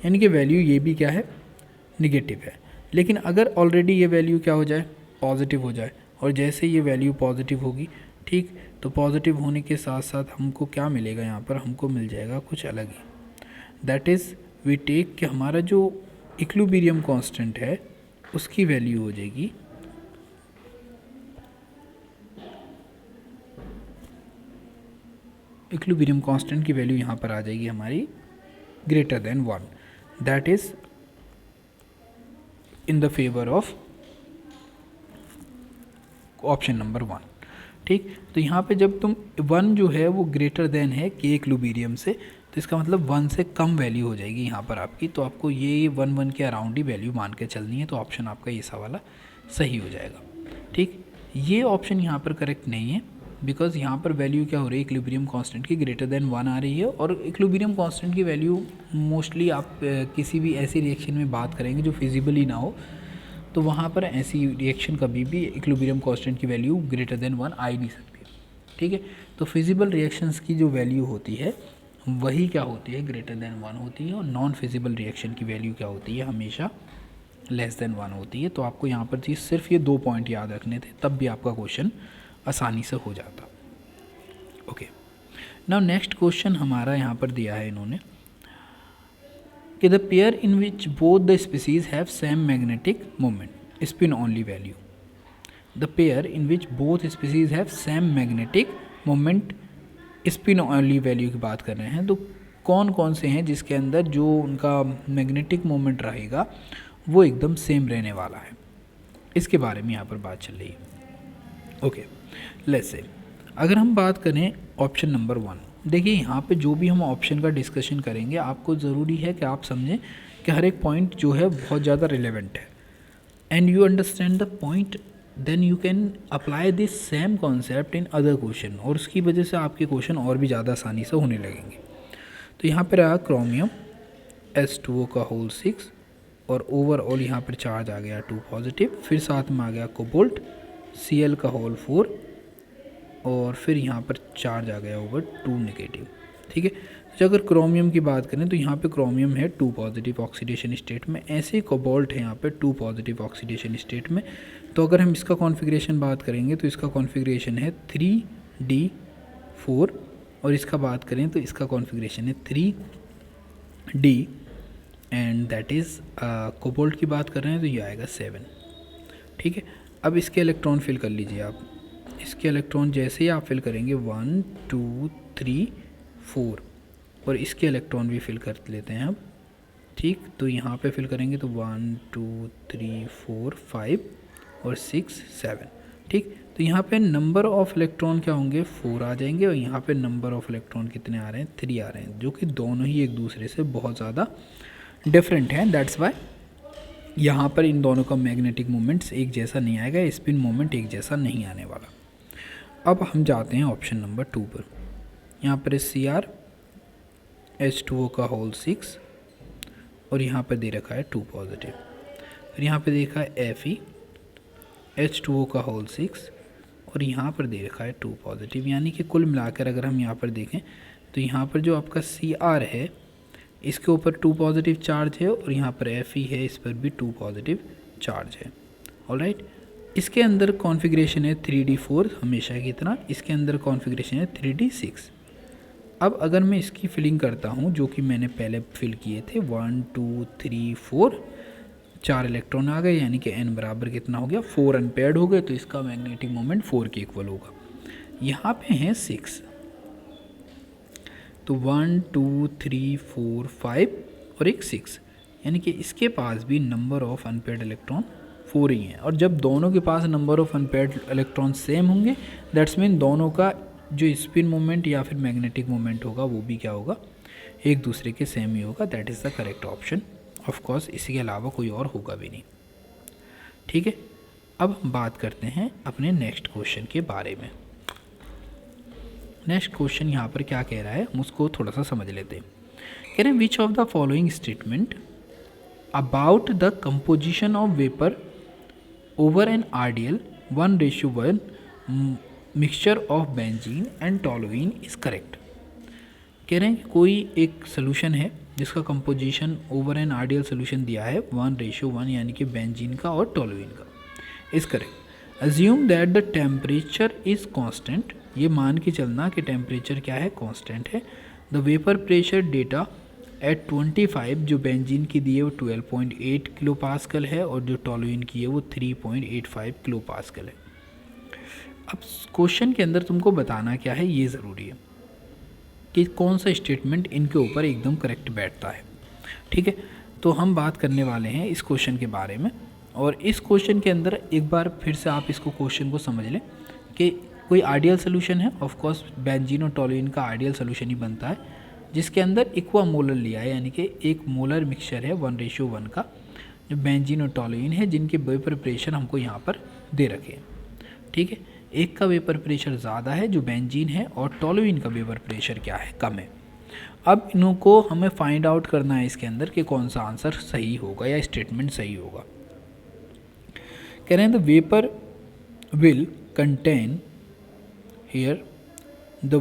यानी कि वैल्यू ये भी क्या है, निगेटिव है। लेकिन अगर ऑलरेडी ये वैल्यू क्या हो जाए, पॉजिटिव हो जाए, और जैसे ये वैल्यू पॉजिटिव होगी, ठीक, तो पॉजिटिव होने के साथ साथ हमको क्या मिलेगा, यहाँ पर हमको मिल जाएगा कुछ अलग ही। दैट इज़ वी टेक कि हमारा जो इक्विलिब्रियम कांस्टेंट है उसकी वैल्यू हो जाएगी इक्विलिब्रियम कांस्टेंट की वैल्यू यहाँ पर आ जाएगी हमारी greater than 1, that is in the favour of option number 1, ठीक। तो यहाँ पे जब तुम 1 जो है वो ग्रेटर देन है के इक्विलिब्रियम से, तो इसका मतलब 1 से कम वैल्यू हो जाएगी यहाँ पर आपकी। तो आपको ये 1 के अराउंड ही वैल्यू मान के चलनी है। तो ऑप्शन आपका ये सा वाला सही हो जाएगा, ठीक। ये ऑप्शन यहाँ पर करेक्ट नहीं है, बिकॉज यहाँ पर वैल्यू क्या हो रही है, इक्विलिब्रियम कांस्टेंट की ग्रेटर देन 1 आ रही है। और इक्विलिब्रियम कांस्टेंट की वैल्यू मोस्टली आप किसी भी ऐसी रिएक्शन में बात करेंगे जो फिजिबल ही ना हो, तो वहाँ पर ऐसी रिएक्शन कभी भी इक्विलिब्रियम कांस्टेंट की वैल्यू ग्रेटर देन 1 आ ही नहीं सकती, ठीक है। तो फिजिबल रिएक्शंस की जो वैल्यू होती है वही क्या होती है, ग्रेटर देन 1 होती है। और नॉन फिजिबल रिएक्शन की वैल्यू क्या होती है, हमेशा लेस देन 1 होती है। तो आपको यहाँ पर चीज़ सिर्फ ये 2 पॉइंट याद रखने थे, तब भी आपका क्वेश्चन आसानी से हो जाता। ओके, नाउ नेक्स्ट क्वेश्चन हमारा यहाँ पर दिया है इन्होंने कि the pair in which both the species have same magnetic moment spin only value. The pair in which both species have same magnetic moment spin only value की बात कर रहे हैं। तो कौन कौन से हैं जिसके अंदर जो उनका मैग्नेटिक मोमेंट रहेगा वो एकदम सेम रहने वाला है, इसके बारे में यहाँ पर बात चल रही है। ओके, लेट्स से अगर हम बात करें ऑप्शन नंबर 1, देखिए यहाँ पे जो भी हम ऑप्शन का डिस्कशन करेंगे आपको ज़रूरी है कि आप समझें कि हर एक पॉइंट जो है बहुत ज़्यादा रिलेवेंट है, and you understand the point, then you can apply this same concept in other question, और उसकी वजह से आपके क्वेश्चन और भी ज़्यादा आसानी से होने लगेंगे। तो यहाँ पर आया क्रोमियम H2O का होल 6, और ओवरऑल यहाँ पर चार्ज आ गया 2 पॉजिटिव, फिर साथ में आ गया कोबाल्ट Cl का होल 4, और फिर यहाँ पर चार्ज आ गया ओवर 2 नेगेटिव, ठीक है। तो अगर क्रोमियम की बात करें तो यहाँ पे क्रोमियम है 2 पॉजिटिव ऑक्सीडेशन स्टेट में, ऐसे ही कोबाल्ट है यहाँ पे 2 पॉजिटिव ऑक्सीडेशन स्टेट में। तो अगर हम इसका कॉन्फ़िगरेशन बात करेंगे तो इसका कॉन्फ़िगरेशन है 3d4, और इसका बात करें तो इसका कॉन्फ़िगरेशन है 3d, and that is cobalt की बात कर रहे हैं तो ये आएगा 7, ठीक है। अब इसके इलेक्ट्रॉन फिल कर लीजिए आप। इसके इलेक्ट्रॉन जैसे ही आप फिल करेंगे 1 2 3 4, और इसके इलेक्ट्रॉन भी फिल कर लेते हैं अब, ठीक। तो यहाँ पे फिल करेंगे तो 1 2 3 4 5 और 6 7, ठीक। तो यहाँ पे नंबर ऑफ़ इलेक्ट्रॉन क्या होंगे, 4 आ जाएंगे, और यहाँ पे नंबर ऑफ़ इलेक्ट्रॉन कितने आ रहे हैं, 3 आ रहे हैं, जो कि दोनों ही एक दूसरे से बहुत ज़्यादा डिफरेंट हैं। दैट्स वाई यहाँ पर इन दोनों का मैग्नेटिक मोमेंट्स एक जैसा नहीं आएगा, स्पिन मोमेंट एक जैसा नहीं आने वाला। अब हम जाते हैं ऑप्शन नंबर 2 पर। यहाँ पर Cr H2O का होल 6, और यहाँ पर दे रखा है 2 पॉजिटिव, फिर यहाँ पे देखा है Fe H2O का होल 6, और यहाँ पर दे रखा है 2 पॉजिटिव। यानी कि कुल मिलाकर अगर हम यहाँ पर देखें तो यहाँ पर जो आपका Cr है इसके ऊपर 2 पॉजिटिव चार्ज है, और यहाँ पर Fe है, इस पर भी 2 पॉजिटिव चार्ज है। ऑलराइट, इसके अंदर कॉन्फ़िगरेशन है 3d4 हमेशा की तरह, इसके अंदर कॉन्फ़िगरेशन है 3d6। अब अगर मैं इसकी फिलिंग करता हूँ जो कि मैंने पहले फिल किए थे, 1 2 3 4, 4 इलेक्ट्रॉन आ गए, यानी कि n बराबर कितना हो गया, 4 अनपेयर्ड हो गए, तो इसका मैग्नेटिक मोमेंट 4 के इक्वल होगा। यहाँ पे हैं 6, तो 1 2 3 4 5 और एक 6, यानी कि इसके पास भी नंबर ऑफ अनपेयर्ड इलेक्ट्रॉन 4 ही हैं। और जब दोनों के पास number of unpaired electron same होंगे, दैट्स मीन दोनों का जो स्पिन मोमेंट या फिर मैग्नेटिक मोमेंट होगा वो भी क्या होगा, एक दूसरे के सेम ही होगा। That is the correct option. Of course इसी के अलावा कोई और होगा भी नहीं। ठीक है, अब हम बात करते हैं अपने नेक्स्ट क्वेश्चन के बारे में। नेक्स्ट क्वेश्चन यहाँ पर क्या कह रहा है, हम उसको थोड़ा सा समझ लेते हैं। कह रहे हैं विच of the following statement about the composition of vapour over an ideal 1:1 mixture of benzene and toluene is correct. कह रहे हैं कि कोई एक सोल्यूशन है जिसका composition over an ideal solution दिया है 1:1, यानी कि बेंजीन का और टॉलुइन का, is correct. Assume that the temperature is constant, ये मान के चलना कि टेम्परेचर क्या है, कांस्टेंट है। The vapour pressure data eight 25 जो बेंजीन की दी है वो 12.8 किलो पास्कल है और जो टॉलुइन की है वो 3.85 किलो पास्कल है। अब क्वेश्चन के अंदर तुमको बताना क्या है, ये ज़रूरी है कि कौन सा स्टेटमेंट इनके ऊपर एकदम करेक्ट बैठता है। ठीक है, तो हम बात करने वाले हैं इस क्वेश्चन के बारे में। और इस क्वेश्चन के अंदर एक बार फिर से आप इसको क्वेश्चन को समझ लें कि कोई आइडियल सोल्यूशन है, ऑफ कोर्स बेंजीन और टॉलुइन का आइडियल सोल्यूशन ही बनता है, जिसके अंदर इक्वा मोलर लिया है, यानी कि एक मोलर मिक्सचर है 1:1 का, जो बेंजीन और टॉलुइन है, जिनके वेपर प्रेशर हमको यहाँ पर दे रखे हैं। ठीक है, एक का वेपर प्रेशर ज़्यादा है जो बेंजीन है और टॉलुइन का वेपर प्रेशर क्या है, कम है। अब इनको हमें फाइंड आउट करना है इसके अंदर कि कौन सा आंसर सही होगा या स्टेटमेंट सही होगा। कह रहे हैं the vapour will contain here the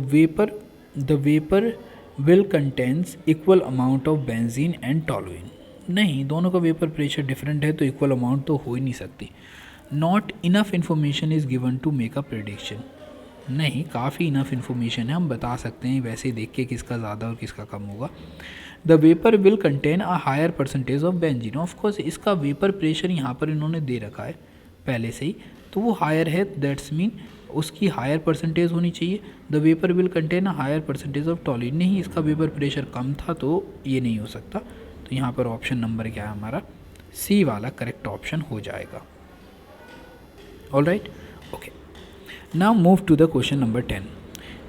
vapour will contains equal amount of benzene and toluene. नहीं, दोनों का वेपर प्रेशर डिफरेंट है तो इक्वल अमाउंट तो हो ही नहीं सकती। Not enough information is given to make a prediction. नहीं, काफ़ी इनफ इन्फॉर्मेशन है, हम बता सकते हैं वैसे ही देख के किसका ज़्यादा और किसका कम होगा। The vapour will contain a higher percentage of benzene. Of course इसका वेपर प्रेशर यहाँ पर इन्होंने दे रखा है पहले से ही, तो वो हायर है, दैट्स मीन उसकी हायर परसेंटेज होनी चाहिए। The vapour will contain a higher percentage of toluene. नहीं, इसका वेपर प्रेशर कम था तो ये नहीं हो सकता। तो यहाँ पर ऑप्शन नंबर क्या है हमारा, सी वाला करेक्ट ऑप्शन हो जाएगा। All right, okay. Now move to the question number 10।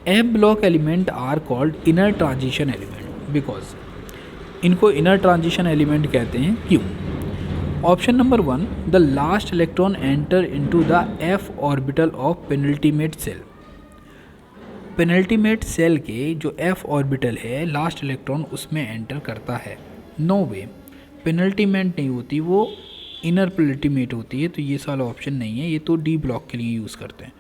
F block element are called inner transition element because. इनको इनर ट्रांजिशन एलिमेंट कहते हैं, क्यों? Option number 1, the last electron enter into the F orbital of penultimate shell. Penultimate shell के जो F orbital है, last electron उसमें enter करता है। नो वे, पेनल्टीमेट नहीं होती, वो इनर पेनल्टीमेट होती है, तो ये सारा ऑप्शन नहीं है, ये तो डी ब्लॉक के लिए यूज़ करते हैं।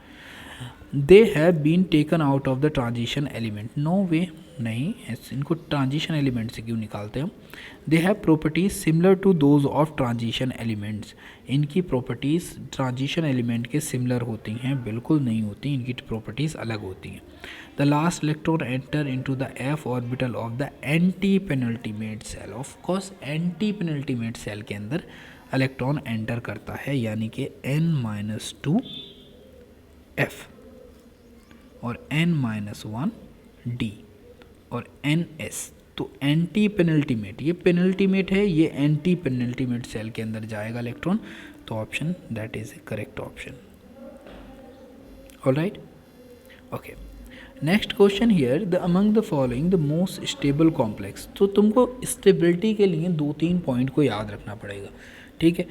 They have been taken out of the transition element. No way, नहीं, इनको ट्रांजिशन एलिमेंट से क्यों निकालते हैं हम? They have properties similar to those of transition elements. इनकी प्रॉपर्टीज़ ट्रांजिशन एलिमेंट के सिमिलर होती हैं? बिल्कुल नहीं होती, इनकी प्रॉपर्टीज़ अलग होती हैं। The last electron enter into the F orbital of the anti penultimate shell. Of course anti penultimate shell के अंदर इलेक्ट्रॉन एंटर करता है, यानी कि n-2 F और n-1 D और NS। तो एंटी पेनल्टीमेट, ये पेनल्टीमेट है, ये एंटी पेनल्टीमेट सेल के अंदर जाएगा इलेक्ट्रॉन, तो option that is A correct option. All right, okay. Next question here, the among the following the most stable complex. तो तुमको स्टेबिलिटी के लिए 2-3 पॉइंट को याद रखना पड़ेगा। ठीक है,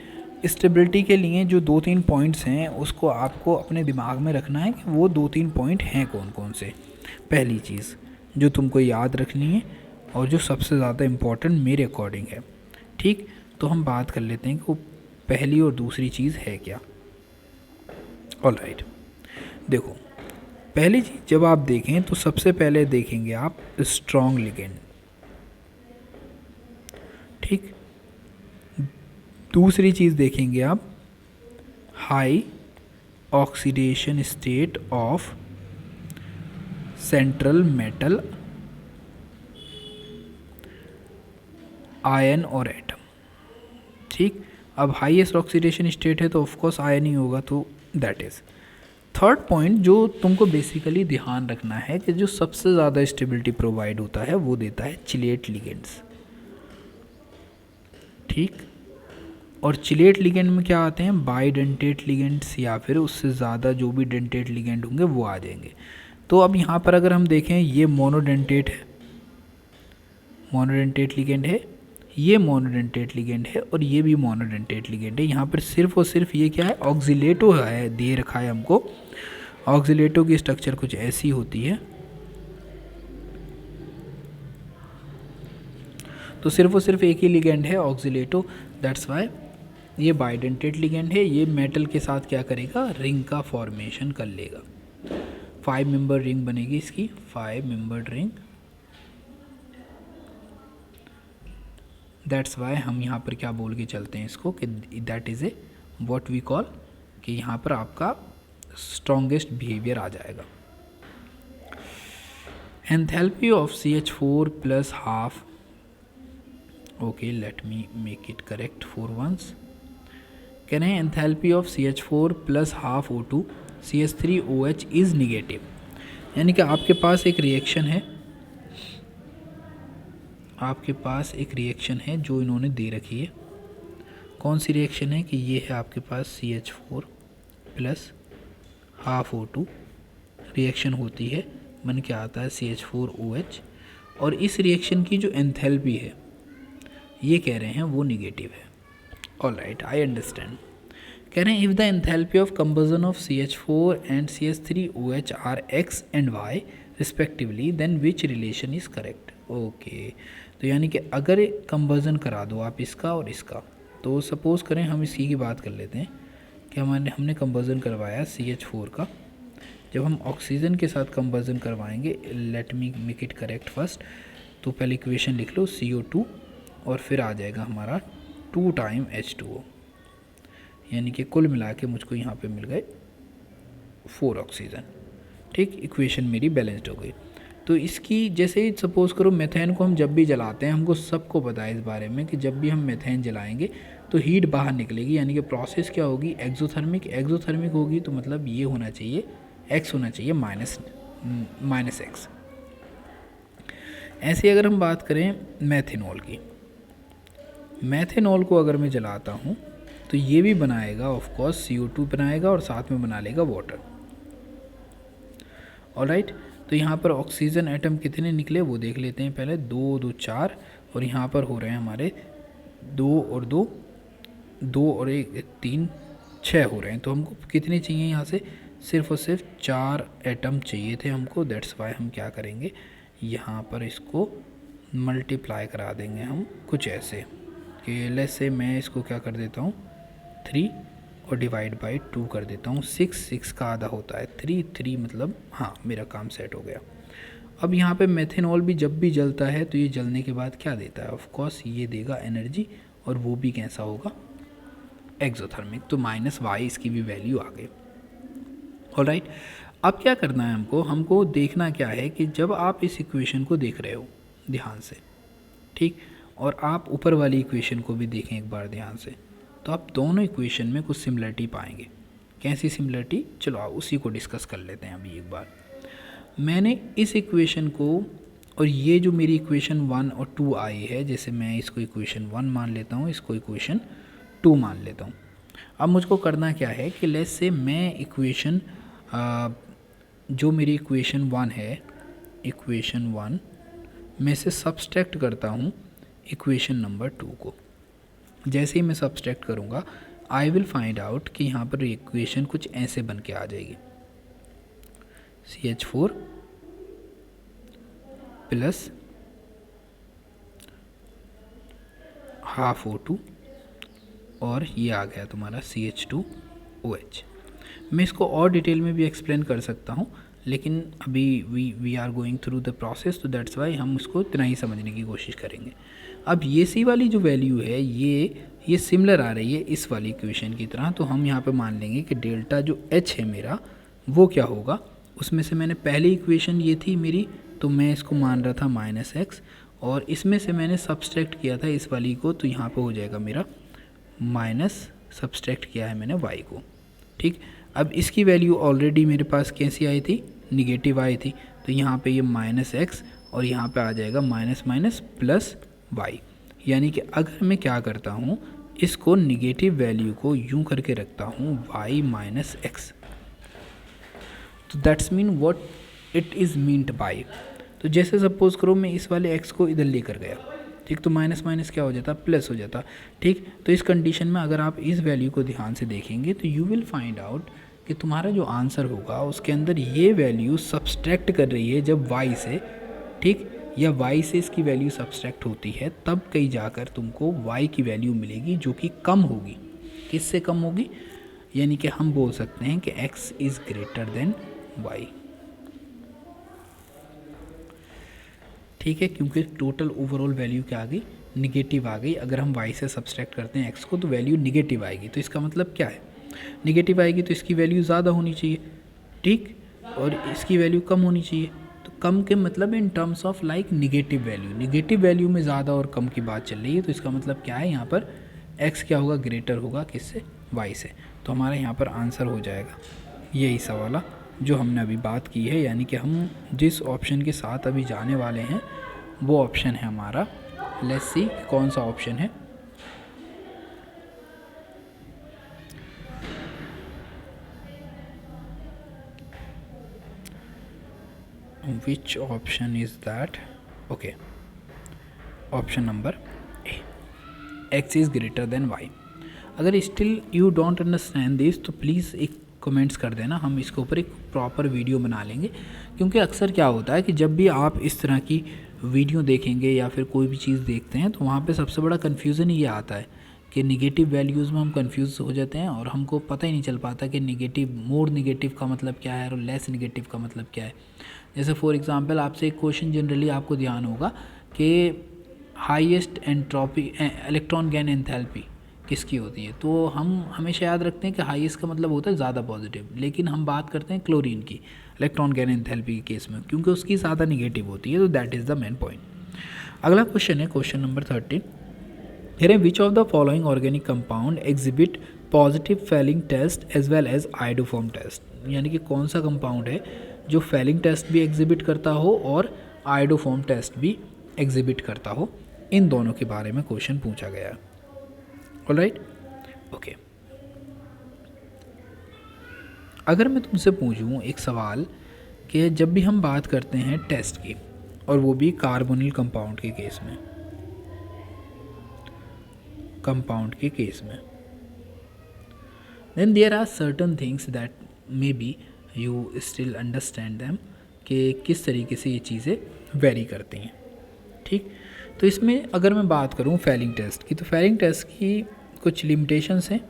स्टेबिलिटी के लिए जो 2-3 पॉइंट्स हैं उसको आपको अपने दिमाग में रखना है कि वो 2-3 पॉइंट हैं कौन कौन से। पहली चीज़ जो तुमको याद रखनी है और जो सबसे ज़्यादा इम्पॉर्टेंट मेरे अकॉर्डिंग है, ठीक, तो हम बात कर लेते हैं कि वो पहली और दूसरी चीज़ है क्या। ऑल राइट, देखो पहली चीज़ जब आप देखें तो सबसे पहले देखेंगे आप स्ट्रॉन्ग लिगेंड, ठीक। दूसरी चीज़ देखेंगे आप high oxidation state of central metal ion और एटम, ठीक। अब हाईएस्ट ऑक्सीडेशन स्टेट है तो ऑफकोर्स आयन ही होगा, तो दैट इज़। थर्ड पॉइंट जो तुमको बेसिकली ध्यान रखना है कि जो सबसे ज़्यादा स्टेबिलिटी प्रोवाइड होता है वो देता है चिलेट लिगेंड्स, ठीक। और चिलेट लिगेंड में क्या आते हैं, बाइडेंटेट लिगेंड्स या फिर उससे ज़्यादा जो भी डेंटेट लिगेंड होंगे वो आ जाएंगे। तो अब यहाँ पर अगर हम देखें ये मोनोडेंटेट है, मोनोडेंटेट लिगेंड है, ये मोनोडेंटेट लिगेंड है और ये भी मोनोडेंटेट लिगेंड है। यहाँ पर सिर्फ और सिर्फ ये क्या है, ऑक्सीलेटो है, दे रखा है हमको। ऑक्सीलेटो की स्ट्रक्चर कुछ ऐसी होती है। तो सिर्फ और सिर्फ एक ही लिगेंड है ऑक्सीलेटो, दैट्स वाई ये बाइडेंटेट लिगेंड है। ये मेटल के साथ क्या करेगा, रिंग का फॉर्मेशन कर लेगा। 5 मेंबर रिंग बनेगी इसकी, 5 मेंबर्ड रिंग। दैट्स वाई हम यहाँ पर क्या बोल के चलते हैं इसको कि that is a what we call, कि यहाँ पर आपका स्ट्रॉन्गेस्ट बिहेवियर आ जाएगा। Enthalpy of CH4 plus half, okay let me make it correct for once. कह रहे हैं enthalpy of CH4 plus half O2 CH3OH is negative. यानी कि आपके पास एक रिएक्शन है, आपके पास एक रिएक्शन है जो इन्होंने दे रखी है। कौन सी रिएक्शन है कि ये है आपके पास CH4 plus half O2 reaction होती है, बन के आता है CH4OH। और इस रिएक्शन की जो एंथैल्पी है ये कह रहे हैं वो निगेटिव है। All right, I understand. कह रहे हैं if the enthalpy of combustion of CH4 and CH3OH are X and Y respectively then which relation is correct. Okay, तो यानी कि अगर कंबसन करा दो आप इसका और इसका, तो सपोज़ करें हम इसी की बात कर लेते हैं कि हमने कंबसन करवाया CH4 का। जब हम ऑक्सीजन के साथ कंबसन करवाएंगे, late me make it correct first, तो पहले इक्वेशन लिख लो CO2 और फिर आ जाएगा हमारा 2 टाइम H2O, यानी कि कुल मिला के मुझको यहाँ पे मिल गए 4 ऑक्सीजन, ठीक। इक्वेशन मेरी बैलेंस्ड हो गई। तो इसकी जैसे ही सपोज़ करो मेथेन को हम जब भी जलाते हैं, हमको सबको पता है इस बारे में कि जब भी हम मेथेन जलाएंगे तो हीट बाहर निकलेगी, यानी कि प्रोसेस क्या होगी, एक्सोथर्मिक। एक्सोथर्मिक होगी तो मतलब ये होना चाहिए, X होना चाहिए माइनस X। ऐसे अगर हम बात करें मेथेनॉल की, मेथेनॉल को अगर मैं जलाता हूँ तो ये भी बनाएगा ऑफ कोर्स CO2 बनाएगा और साथ में बना लेगा वाटर। ऑलराइट, तो यहाँ पर ऑक्सीजन एटम कितने निकले वो देख लेते हैं पहले। 2 2 4 और यहाँ पर हो रहे हैं हमारे 2 और 2 2 और 1 3 6 हो रहे हैं। तो हमको कितने चाहिए यहाँ से, सिर्फ और सिर्फ 4 एटम चाहिए थे हमको। दैट्स वाई हम क्या करेंगे, यहाँ पर इसको मल्टीप्लाई करा देंगे हम कुछ ऐसे कि लेट्स से मैं इसको क्या कर देता हूँ 3 और डिवाइड बाई 2 कर देता हूँ। 6 का आधा होता है 3 मतलब हाँ मेरा काम सेट हो गया। अब यहाँ पे मेथेनॉल भी जब भी जलता है तो ये जलने के बाद क्या देता है, ऑफ कोर्स ये देगा एनर्जी, और वो भी कैसा होगा, एक्सोथर्मिक। तो -y इसकी भी वैल्यू आ गई। ऑलराइट, अब क्या करना है हमको देखना क्या है कि जब आप इस इक्वेशन को देख रहे हो ध्यान से, ठीक, और आप ऊपर वाली इक्वेशन को भी देखें एक बार ध्यान से, तो आप दोनों इक्वेशन में कुछ सिमिलरिटी पाएंगे। कैसी सिमिलरिटी, चलो आप उसी को डिस्कस कर लेते हैं अभी एक बार। मैंने इस इक्वेशन को और ये जो मेरी इक्वेशन 1 और 2 आई है, जैसे मैं इसको इक्वेशन 1 मान लेता हूँ, इसको इक्वेशन 2 मान लेता हूँ। अब मुझको करना क्या है कि लेट्स से मैं इक्वेशन जो मेरी इक्वेशन 1 है, इक्वेशन 1 में से सब्सट्रैक्ट करता हूँ इक्वेशन नंबर 2 को। जैसे ही मैं सब्सट्रैक्ट करूँगा आई विल फाइंड आउट कि यहाँ पर इक्वेशन कुछ ऐसे बन के आ जाएगी, CH4 प्लस हाफ O2 और ये आ गया तुम्हारा CH2OH। मैं इसको और डिटेल में भी एक्सप्लेन कर सकता हूँ, लेकिन अभी we are going through the process, तो दैट्स वाई हम उसको इतना ही समझने की कोशिश करेंगे। अब ये सी वाली जो वैल्यू है ये सिमिलर आ रही है इस वाली इक्वेशन की तरह, तो हम यहाँ पे मान लेंगे कि डेल्टा जो H है मेरा वो क्या होगा, उसमें से मैंने पहली इक्वेशन ये थी मेरी, तो मैं इसको मान रहा था -x, और इसमें से मैंने सब्सट्रैक्ट किया था इस वाली को, तो यहाँ पे हो जाएगा मेरा माइनस, सब्सट्रैक्ट किया है मैंने y को, ठीक। अब इसकी वैल्यू ऑलरेडी मेरे पास कैसी आई थी, निगेटिव आई थी, तो यहाँ पे ये माइनस एक्स और यहाँ पे आ जाएगा माइनस माइनस प्लस वाई। यानी कि अगर मैं क्या करता हूँ, इसको निगेटिव वैल्यू को यूं करके रखता हूँ y माइनस एक्स, तो that's mean what it is meant by. तो जैसे सपोज करो मैं इस वाले x को इधर लेकर गया, ठीक, तो माइनस माइनस क्या हो जाता, प्लस हो जाता, ठीक। तो इस कंडीशन में अगर आप इस वैल्यू को ध्यान से देखेंगे तो यू विल फाइंड आउट कि तुम्हारा जो आंसर होगा उसके अंदर ये वैल्यू सब्सट्रैक्ट कर रही है जब y से, ठीक, या y से इसकी वैल्यू सब्सट्रैक्ट होती है, तब कहीं जाकर तुमको y की वैल्यू मिलेगी जो कि कम होगी। किससे कम होगी, यानी कि हम बोल सकते हैं कि x is greater than y, ठीक है, क्योंकि टोटल ओवरऑल वैल्यू क्या आ गई, निगेटिव आ गई। अगर हम y से सब्सट्रैक्ट करते हैं x को तो वैल्यू निगेटिव आएगी, तो इसका मतलब क्या है, निगेटिव आएगी तो इसकी वैल्यू ज़्यादा होनी चाहिए, ठीक, और इसकी वैल्यू कम होनी चाहिए। तो कम के मतलब in terms of like negative value, negative value में ज़्यादा और कम की बात चल रही है, तो इसका मतलब क्या है, यहाँ पर x क्या होगा, ग्रेटर होगा किससे, y से। तो हमारा यहाँ पर आंसर हो जाएगा यही सवाल जो हमने अभी बात की है, यानी कि हम जिस ऑप्शन के साथ अभी जाने वाले हैं वो ऑप्शन है हमारा, लेट्स सी कौन सा ऑप्शन है। Which option is that? Okay, option number A, x is greater than y। अगर still you don't understand this तो प्लीज़ एक कमेंट्स कर देना, हम इसके ऊपर एक प्रॉपर वीडियो बना लेंगे। क्योंकि अक्सर क्या होता है कि जब भी आप इस तरह की वीडियो देखेंगे या फिर कोई भी चीज़ देखते हैं तो वहाँ पे सबसे बड़ा कन्फ्यूज़न ये आता है कि निगेटिव वैल्यूज़ में हम कंफ्यूज हो जाते हैं और हमको पता ही नहीं चल पाता कि निगेटिव, मोर निगेटिव का मतलब क्या है और लेस निगेटिव का मतलब क्या है। जैसे फॉर एग्जांपल आपसे एक क्वेश्चन जनरली आपको ध्यान होगा कि highest entropy electron gain enthalpy किसकी होती है, तो हम हमेशा याद रखते हैं कि हाईएस्ट का मतलब होता है ज़्यादा पॉजिटिव, लेकिन हम बात करते हैं क्लोरीन की इलेक्ट्रॉन गैन एंथैल्पी के केस में, क्योंकि उसकी ज़्यादा निगेटिव होती है। तो that is the main point. अगला क्वेश्चन है question number 13। Here, which of the following organic compound exhibit positive Fehling test as well as iodoform test? यानी कि कौन सा कंपाउंड है जो Fehling टेस्ट भी एग्जिबिट करता हो और iodoform टेस्ट भी एग्जिबिट करता हो, इन दोनों के बारे में क्वेश्चन पूछा गया है। Alright, okay. अगर मैं तुमसे पूछूं एक सवाल कि जब भी हम बात करते हैं टेस्ट की और वो भी कार्बोनिल कंपाउंड के केस में, then there are certain things that maybe you still understand them कि किस तरीके से ये चीज़ें वेरी करती हैं, ठीक। तो इसमें अगर मैं बात करूं फेलिंग टेस्ट की, तो फेलिंग टेस्ट की कुछ लिमिटेशंस हैं।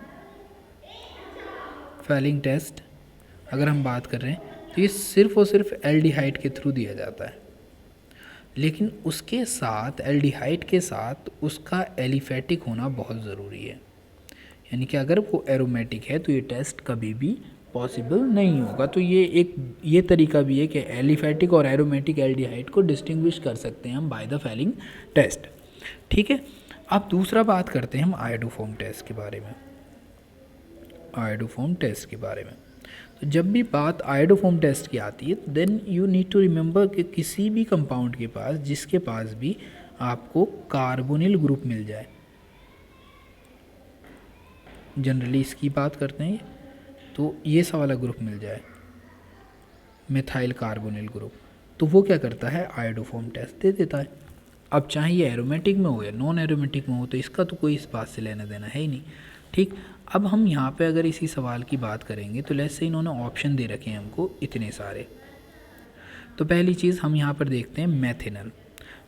फेलिंग टेस्ट अगर हम बात कर रहे हैं तो ये सिर्फ़ और सिर्फ एल्डिहाइड के थ्रू दिया जाता है, लेकिन उसके साथ एल्डिहाइड के साथ उसका एलिफेटिक होना बहुत ज़रूरी है। यानी कि अगर वो एरोमेटिक है तो ये टेस्ट कभी भी पॉसिबल नहीं होगा। तो ये तरीका भी है कि एलिफेटिक और एरोमेटिक एल्डिहाइड को डिस्टिंग्विश कर सकते हैं हम बाय द फेलिंग टेस्ट, ठीक है। अब दूसरा बात करते हैं हम आयोडोफॉर्म टेस्ट के बारे में। आयोडोफॉर्म टेस्ट के बारे में तो जब भी बात आयोडोफॉर्म टेस्ट की आती है then you need to remember कि किसी भी कंपाउंड के पास जिसके पास भी आपको कार्बोनिल ग्रुप मिल जाए, जनरली इसकी बात करते हैं, तो ये सा वाला ग्रुप मिल जाए मिथाइल कार्बोनिल ग्रुप, तो वो क्या करता है, आयोडोफॉर्म टेस्ट दे देता है। अब चाहे ये एरोमेटिक में हो या नॉन एरोमेटिक में हो, तो इसका तो कोई इस बात से लेना देना है ही नहीं, ठीक। अब हम यहाँ पे अगर इसी सवाल की बात करेंगे तो लेट्स से इन्होंने ऑप्शन दे रखे हैं हमको इतने सारे। तो पहली चीज़ हम यहाँ पर देखते हैं मैथेनल।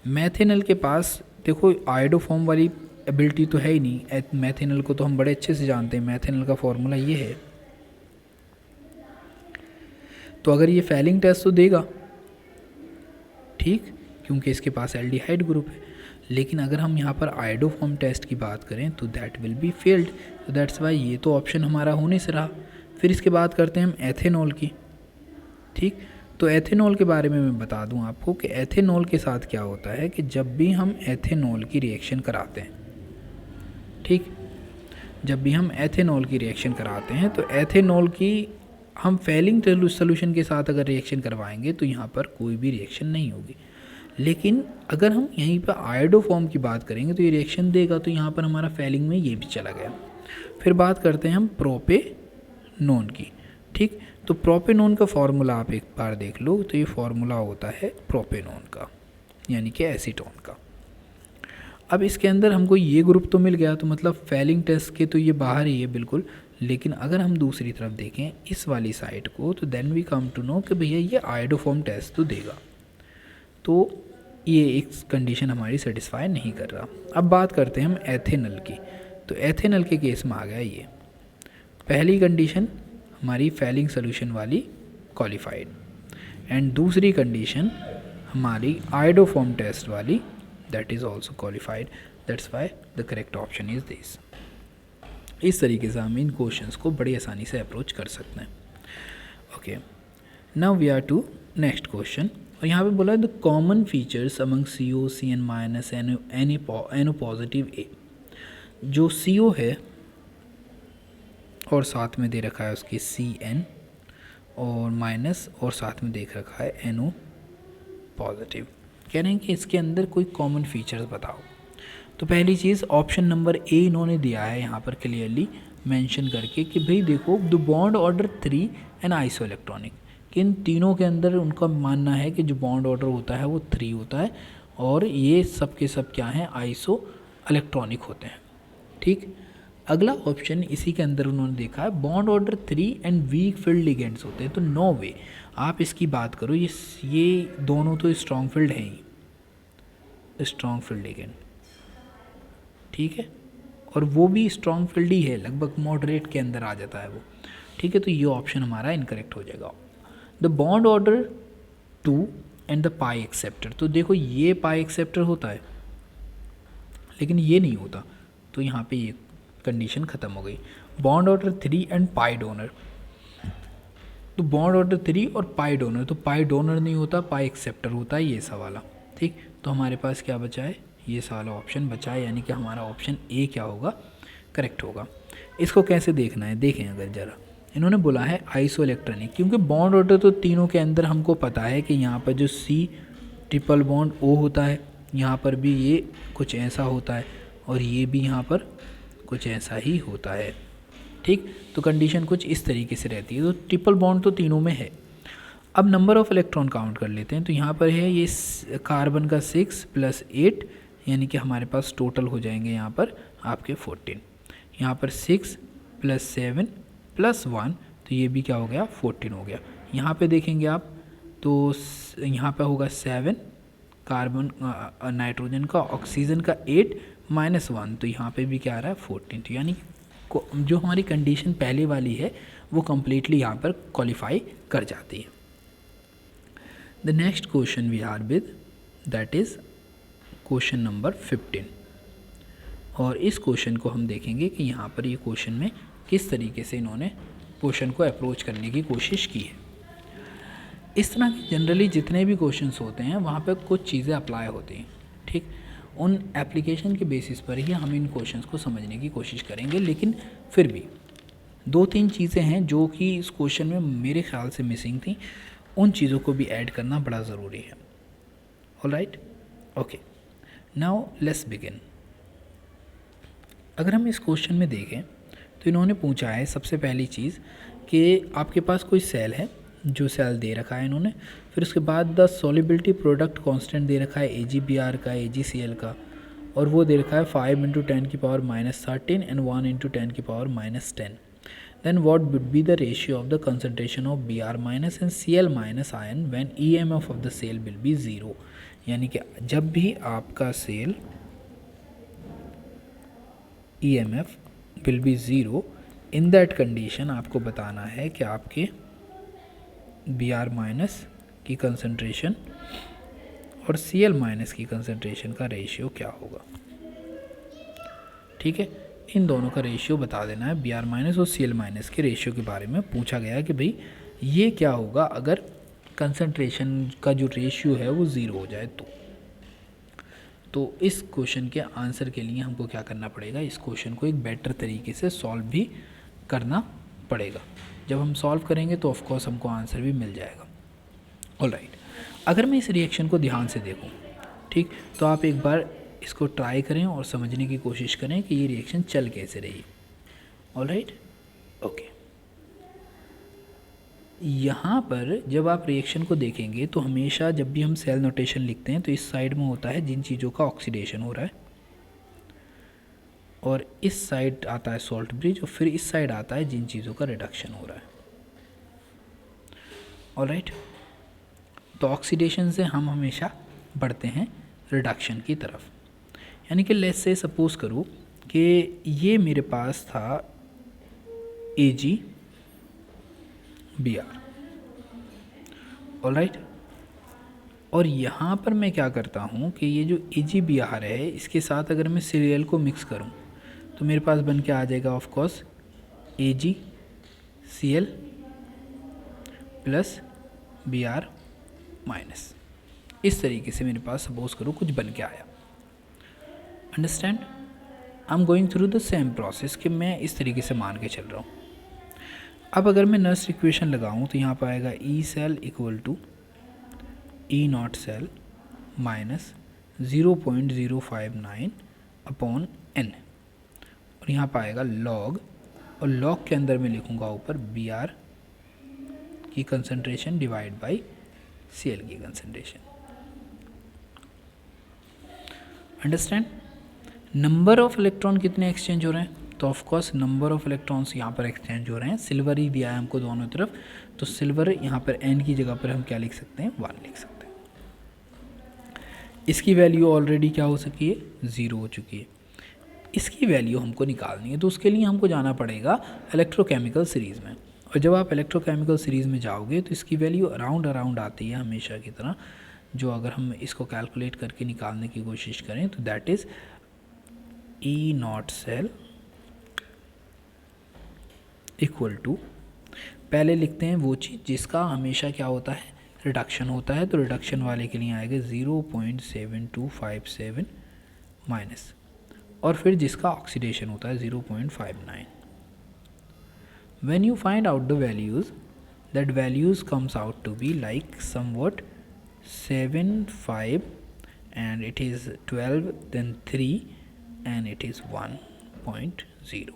मैथेनल के पास देखो आयोडोफॉर्म वाली एबिलिटी तो है ही नहीं। मैथेनल को तो हम बड़े अच्छे से जानते हैं, मैथेनल का फॉर्मूला ये है। तो अगर ये फेलिंग टेस्ट तो देगा, ठीक, क्योंकि इसके पास एल्डिहाइड ग्रुप है। लेकिन अगर हम यहाँ पर आयोडोफॉर्म टेस्ट की बात करें तो दैट विल बी फेल्ड। तो दैट्स वाई ये तो ऑप्शन हमारा होने से रहा। फिर इसके बात करते हैं हम एथेनॉल की, ठीक। तो एथेनॉल के बारे में मैं बता दूं आपको कि एथेनॉल के साथ क्या होता है कि जब भी हम एथेनॉल की रिएक्शन कराते हैं, ठीक, जब भी हम एथेनॉल की रिएक्शन कराते हैं तो एथेनॉल की हम फेलिंग सोल्यूशन के साथ अगर रिएक्शन करवाएंगे तो यहाँ पर कोई भी रिएक्शन नहीं होगी। लेकिन अगर हम यहीं पर आयोडो फॉर्म की बात करेंगे तो ये रिएक्शन देगा, तो यहाँ पर हमारा फेलिंग में ये भी चला गया। फिर बात करते हैं हम प्रोपेनोन की। ठीक, तो प्रोपेनोन का फॉर्मूला आप एक बार देख लो, तो ये फॉर्मूला होता है प्रोपेनोन का, यानी कि एसीटोन का। अब इसके अंदर हमको ये ग्रुप तो मिल गया, तो मतलब फेलिंग टेस्ट के तो ये बाहर ही है बिल्कुल। लेकिन अगर हम दूसरी तरफ देखें इस वाली साइड को, तो then we come to know कि भैया ये आयोडोफॉर्म टेस्ट तो देगा, तो ये एक कंडीशन हमारी सेटिस्फाई नहीं कर रहा। अब बात करते हैं हम एथेनल की। तो एथेनल के केस में आ गया ये पहली कंडीशन हमारी फेलिंग सोल्यूशन वाली क्वालिफाइड, एंड दूसरी कंडीशन हमारी आयोडोफॉर्म टेस्ट वाली that is also qualified. That's why the correct option is this. इस तरीके से हम इन क्वेश्चंस को बड़ी आसानी से अप्रोच कर सकते हैं। Okay, now we are to next question. और यहाँ पे बोला है the common features among CO, CN minus, NO positive A। जो CO है और साथ में दे रखा है उसके CN और माइनस, और साथ में देख रखा है NO पॉजिटिव, कह रहे हैं कि इसके अंदर कोई कॉमन फीचर्स बताओ। तो पहली चीज़ ऑप्शन नंबर A इन्होंने दिया है यहाँ पर क्लियरली मेंशन करके कि भाई देखो the bond order 3 and iso electronic, कि इन तीनों के अंदर उनका मानना है कि जो बॉन्ड ऑर्डर होता है वो 3 होता है और ये सब के सब क्या हैं, आइसो इलेक्ट्रॉनिक होते हैं। ठीक, अगला ऑप्शन इसी के अंदर उन्होंने देखा है bond order 3 and weak field ligands होते हैं। तो नो वे आप इसकी बात करो, ये दोनों तो स्ट्रॉन्ग फील्ड हैं ही, स्ट्रॉन्ग फील्ड लिगेंड, ठीक है, और वो भी स्ट्रॉन्ग फील्ड ही है, लगभग मॉडरेट के अंदर आ जाता है वो। ठीक है, तो ये ऑप्शन हमारा इनकरेक्ट हो जाएगा। The bond order 2 and the pi acceptor, तो देखो ये पाई एक्सेप्टर होता है लेकिन ये नहीं होता, तो यहाँ पे ये कंडीशन ख़त्म हो गई। Bond order 3 and pi donor, तो बॉन्ड ऑर्डर 3 और पाई डोनर, तो पाई डोनर नहीं होता, पाई एक्सेप्टर होता है ये सवाला। ठीक, तो हमारे पास क्या बचा है, ये सारा ऑप्शन बचा है, यानी कि हमारा ऑप्शन ए क्या होगा, करेक्ट होगा। इसको कैसे देखना है देखें, अगर ज़रा इन्होंने बोला है आइसो इलेक्ट्रॉनिक, क्योंकि बॉन्ड ऑर्डर तो तीनों के अंदर हमको पता है कि यहाँ पर जो C ट्रिपल बॉन्ड O होता है, यहाँ पर भी ये कुछ ऐसा होता है और ये भी यहाँ पर कुछ ऐसा ही होता है। ठीक, तो कंडीशन कुछ इस तरीके से रहती है। तो ट्रिपल बॉन्ड तो तीनों में है। अब नंबर ऑफ़ इलेक्ट्रॉन काउंट कर लेते हैं, तो यहाँ पर है ये कार्बन का 6 + 8, यानी कि हमारे पास टोटल हो जाएंगे यहाँ पर आपके 14। यहाँ पर 6 + 7 + 1, तो ये भी क्या हो गया, 14 हो गया। यहाँ पे देखेंगे आप तो यहाँ पे होगा 7 कार्बन नाइट्रोजन का, ऑक्सीजन का 8 - 1, तो यहाँ पे भी क्या आ रहा है 14। तो यानी जो हमारी कंडीशन पहले वाली है वो कम्प्लीटली यहाँ पर क्वालिफाई कर जाती है। The next question we are with that is question number 15, और इस क्वेश्चन को हम देखेंगे कि यहाँ पर ये क्वेश्चन में किस तरीके से इन्होंने क्वेश्चन को अप्रोच करने की कोशिश की है। इस तरह के जनरली जितने भी क्वेश्चंस होते हैं वहाँ पर कुछ चीज़ें अप्लाई होती हैं। ठीक, उन एप्लीकेशन के बेसिस पर ही हम इन क्वेश्चंस को समझने की कोशिश करेंगे, लेकिन फिर भी 2-3 चीज़ें हैं जो कि इस क्वेश्चन में मेरे ख्याल से मिसिंग थी, उन चीज़ों को भी ऐड करना बड़ा ज़रूरी है। Alright, okay, now let's begin. अगर हम इस क्वेश्चन में देखें तो इन्होंने पूछा है सबसे पहली चीज़ कि आपके पास कोई सेल है, जो सेल दे रखा है इन्होंने, फिर उसके बाद द सॉल्युबिलिटी प्रोडक्ट कांस्टेंट दे रखा है AgBr का, AgCl का, और वो दे रखा है 5 × 10⁻13 and 1 × 10⁻10। Then what would be the ratio of the concentration of Br- and Cl- ion when EMF of the cell will be 0, यानी कि जब भी आपका cell EMF will be 0, in that condition आपको बताना है कि आपके Br- की कंसंट्रेशन और Cl- की कंसंट्रेशन का रेशियो क्या होगा। ठीक है, इन दोनों का रेशियो बता देना है। Br- और Cl- के रेशियो के बारे में पूछा गया है कि भाई ये क्या होगा अगर कंसंट्रेशन का जो रेशियो है वो 0 हो जाए तो इस क्वेश्चन के आंसर के लिए हमको क्या करना पड़ेगा, इस क्वेश्चन को एक बेटर तरीके से सॉल्व भी करना पड़ेगा, जब हम सॉल्व करेंगे तो ऑफ कोर्स हमको आंसर भी मिल जाएगा। ऑलराइट, अगर मैं इस रिएक्शन को ध्यान से देखूं, ठीक, तो आप एक बार इसको ट्राई करें और समझने की कोशिश करें कि ये रिएक्शन चल कैसे रही है। Alright, okay. यहाँ पर जब आप रिएक्शन को देखेंगे तो हमेशा जब भी हम सेल नोटेशन लिखते हैं तो इस साइड में होता है जिन चीज़ों का ऑक्सीडेशन हो रहा है, और इस साइड आता है सॉल्ट ब्रिज, और फिर इस साइड आता है जिन चीज़ों का रिडक्शन हो रहा है। ऑलराइट, तो ऑक्सीडेशन से हम हमेशा बढ़ते हैं रिडक्शन की तरफ। यानी कि लेट्स से सपोज करूँ कि ये मेरे पास था AgBr, ऑलराइट, और यहाँ पर मैं क्या करता हूँ कि ये जो AgBr है इसके साथ अगर मैं सीरियल को मिक्स करूँ तो मेरे पास बन के आ जाएगा of course AgCl plus Br minus. इस तरीके से मेरे पास सपोज करो कुछ बन के आया। Understand, I am going through the same process कि मैं इस तरीके से मान के चल रहा हूँ। अब अगर मैं नर्स इक्वेशन लगाऊँ तो यहाँ पर आएगा E cell equal to E not cell minus 0.059 upon N, और यहाँ पर आएगा लॉग, और लॉग के अंदर मैं लिखूँगा ऊपर Br की कंसंट्रेशन डिवाइड बाई Cl की concentration. Understand, number of electron कितने एक्सचेंज हो रहे हैं, तो of course number of electrons यहाँ पर एक्सचेंज हो रहे हैं। सिल्वर ही दिया है हमको दोनों तरफ, तो सिल्वर यहाँ पर N की जगह पर हम क्या लिख सकते हैं, 1 लिख सकते हैं। इसकी वैल्यू ऑलरेडी क्या हो सकी है, 0 हो चुकी है। इसकी वैल्यू हमको निकालनी है, तो उसके लिए हमको जाना पड़ेगा इलेक्ट्रोकेमिकल सीरीज़ में, और जब आप इलेक्ट्रोकेमिकल सीरीज़ में जाओगे तो इसकी वैल्यू अराउंड आती है हमेशा की तरह। जो अगर हम इसको कैलकुलेट करके निकालने की कोशिश करें तो that is E not cell equal to, पहले लिखते हैं वो चीज़ जिसका हमेशा क्या होता है, रिडक्शन होता है, तो रिडक्शन वाले के लिए आएगा 0.7257 माइनस, और फिर जिसका ऑक्सीडेशन होता है 0.59। When you find out the values, that values comes out to be like somewhat 7, 5, and it is 12, then 3, and it is 1.0।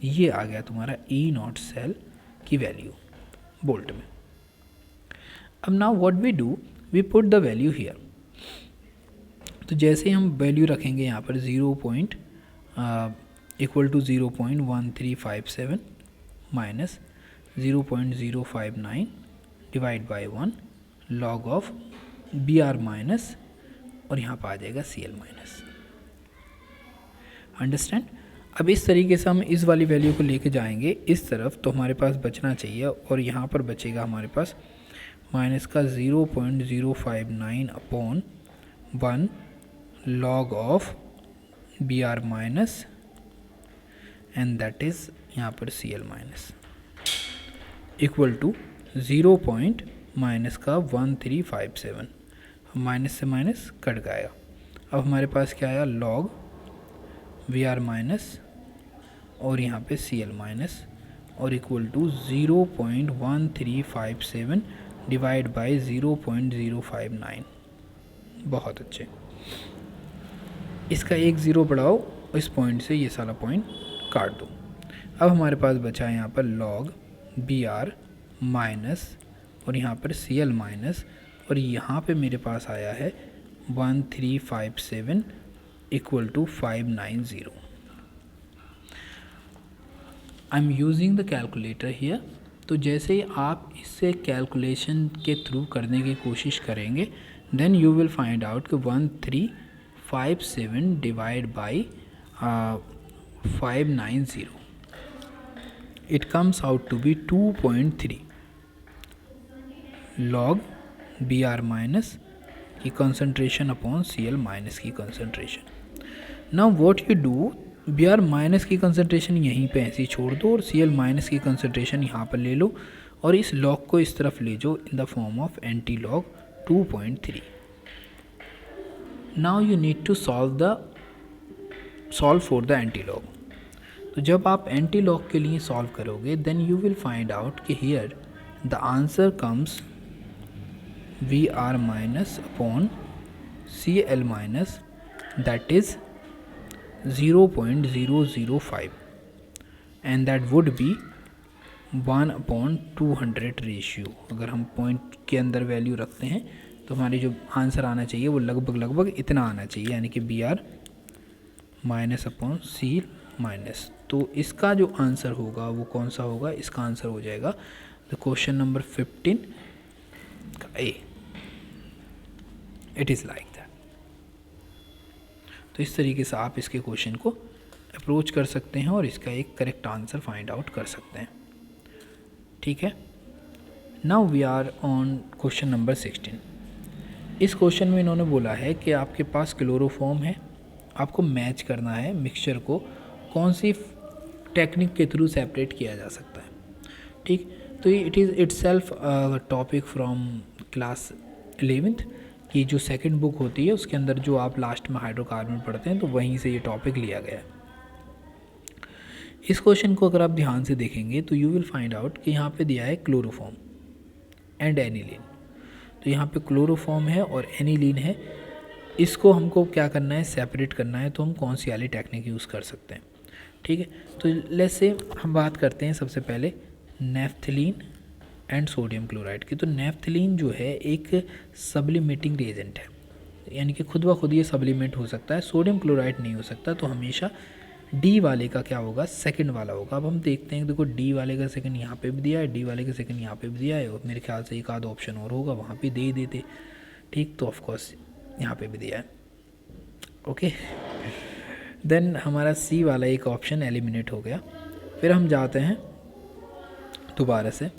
ये आ गया तुम्हारा E नॉट सेल की वैल्यू बोल्ट में। अब now what we do, we put the value here. तो जैसे हम value रखेंगे यहाँ पर 0. Equal to 0.1357 minus 0.059 divide by 1 log of Br minus, और यहाँ पर आ जाएगा Cl माइनस। अंडरस्टैंड, अब इस तरीके से हम इस वाली वैल्यू को लेके जाएंगे इस तरफ, तो हमारे पास बचना चाहिए, और यहाँ पर बचेगा हमारे पास माइनस का 0.059 upon 1 log of Br minus, and that is यहाँ पर Cl minus equal to 0. Minus का 1357, माइनस से माइनस कट गया। अब हमारे पास क्या आया, लॉग Br माइनस और यहाँ पे Cl माइनस, और इक्वल टू 0.1357 डिवाइड बाई 0.059। बहुत अच्छे, इसका एक ज़ीरो बढ़ाओ, इस पॉइंट से ये सारा पॉइंट काट दो। अब हमारे पास बचा है यहाँ पर लॉग Br माइनस और यहाँ पर Cl माइनस, और यहाँ पे मेरे पास आया है 1357 equal to 590। I am using the calculator here. तो जैसे ही आप इससे कैलकुलेशन के थ्रू करने की कोशिश करेंगे, then you will find out कि 1357 divide by 590, it comes out to be 2.3 log Br minus की कंसंट्रेशन अपॉन Cl माइनस की concentration. Now what you do, Br minus की कंसंट्रेशन यहीं पे ऐसे ही छोड़ दो और Cl माइनस की कंसंट्रेशन यहाँ पर ले लो, और इस लॉग को इस तरफ ले जाओ in the form of anti log 2.3। Now you need to solve for the anti log. तो जब आप एंटी लॉग के लिए सॉल्व करोगे then you will find out कि here the answer comes Vr minus upon Cl minus that is 0.005 and that would be 1/200 ratio. अगर हम point के अंदर वैल्यू रखते हैं तो हमारी जो आंसर आना चाहिए वो लगभग इतना आना चाहिए, यानी कि Br माइनस अपॉन सी माइनस। तो इसका जो आंसर होगा वो कौन सा होगा? इसका आंसर हो जाएगा द क्वेश्चन नंबर 15 का A. It is like that. तो इस तरीके से आप इसके क्वेश्चन को अप्रोच कर सकते हैं और इसका एक करेक्ट आंसर फाइंड आउट कर सकते हैं। ठीक है, now we are on question number 16। इस क्वेश्चन में इन्होंने बोला है कि आपके पास क्लोरोफॉर्म है, आपको मैच करना है मिक्सचर को कौन सी टेक्निक के थ्रू सेपरेट किया जा सकता है। ठीक, तो it is itself topic from class 11th की जो सेकंड बुक होती है उसके अंदर जो आप लास्ट में हाइड्रोकार्बन पढ़ते हैं तो वहीं से ये टॉपिक लिया गया है। इस क्वेश्चन को अगर आप ध्यान से देखेंगे तो यू विल फाइंड आउट कि यहाँ पे दिया है क्लोरोफॉर्म एंड एनिलीन। तो यहाँ पे क्लोरोफॉर्म है और एनिलीन है, इसको हमको क्या करना है? सेपरेट करना है। तो हम कौन सी वाली टेक्निक यूज़ कर सकते हैं? ठीक है, तो लेट्स से हम बात करते हैं सबसे पहले नेफ्थलीन एंड सोडियम क्लोराइड की। तो नेफ्थलीन जो है एक सब्लिमेटिंग रिएजेंट है, यानी कि खुद ब खुद ये सब्लिमेट हो सकता है, सोडियम क्लोराइड नहीं हो सकता। तो हमेशा डी वाले का क्या होगा? सेकंड वाला होगा। अब हम देखते हैं, देखो डी वाले का सेकंड यहाँ पे भी दिया है, डी वाले का सेकंड यहाँ पे भी दिया है, और मेरे ख्याल से एक आध ऑप्शन और होगा वहाँ पे दे ही देते। ठीक, तो ऑफकोर्स यहाँ पे भी दिया है। ओके, देन हमारा सी वाला एक ऑप्शन एलिमिनेट हो गया। फिर हम जाते हैं दोबारा से,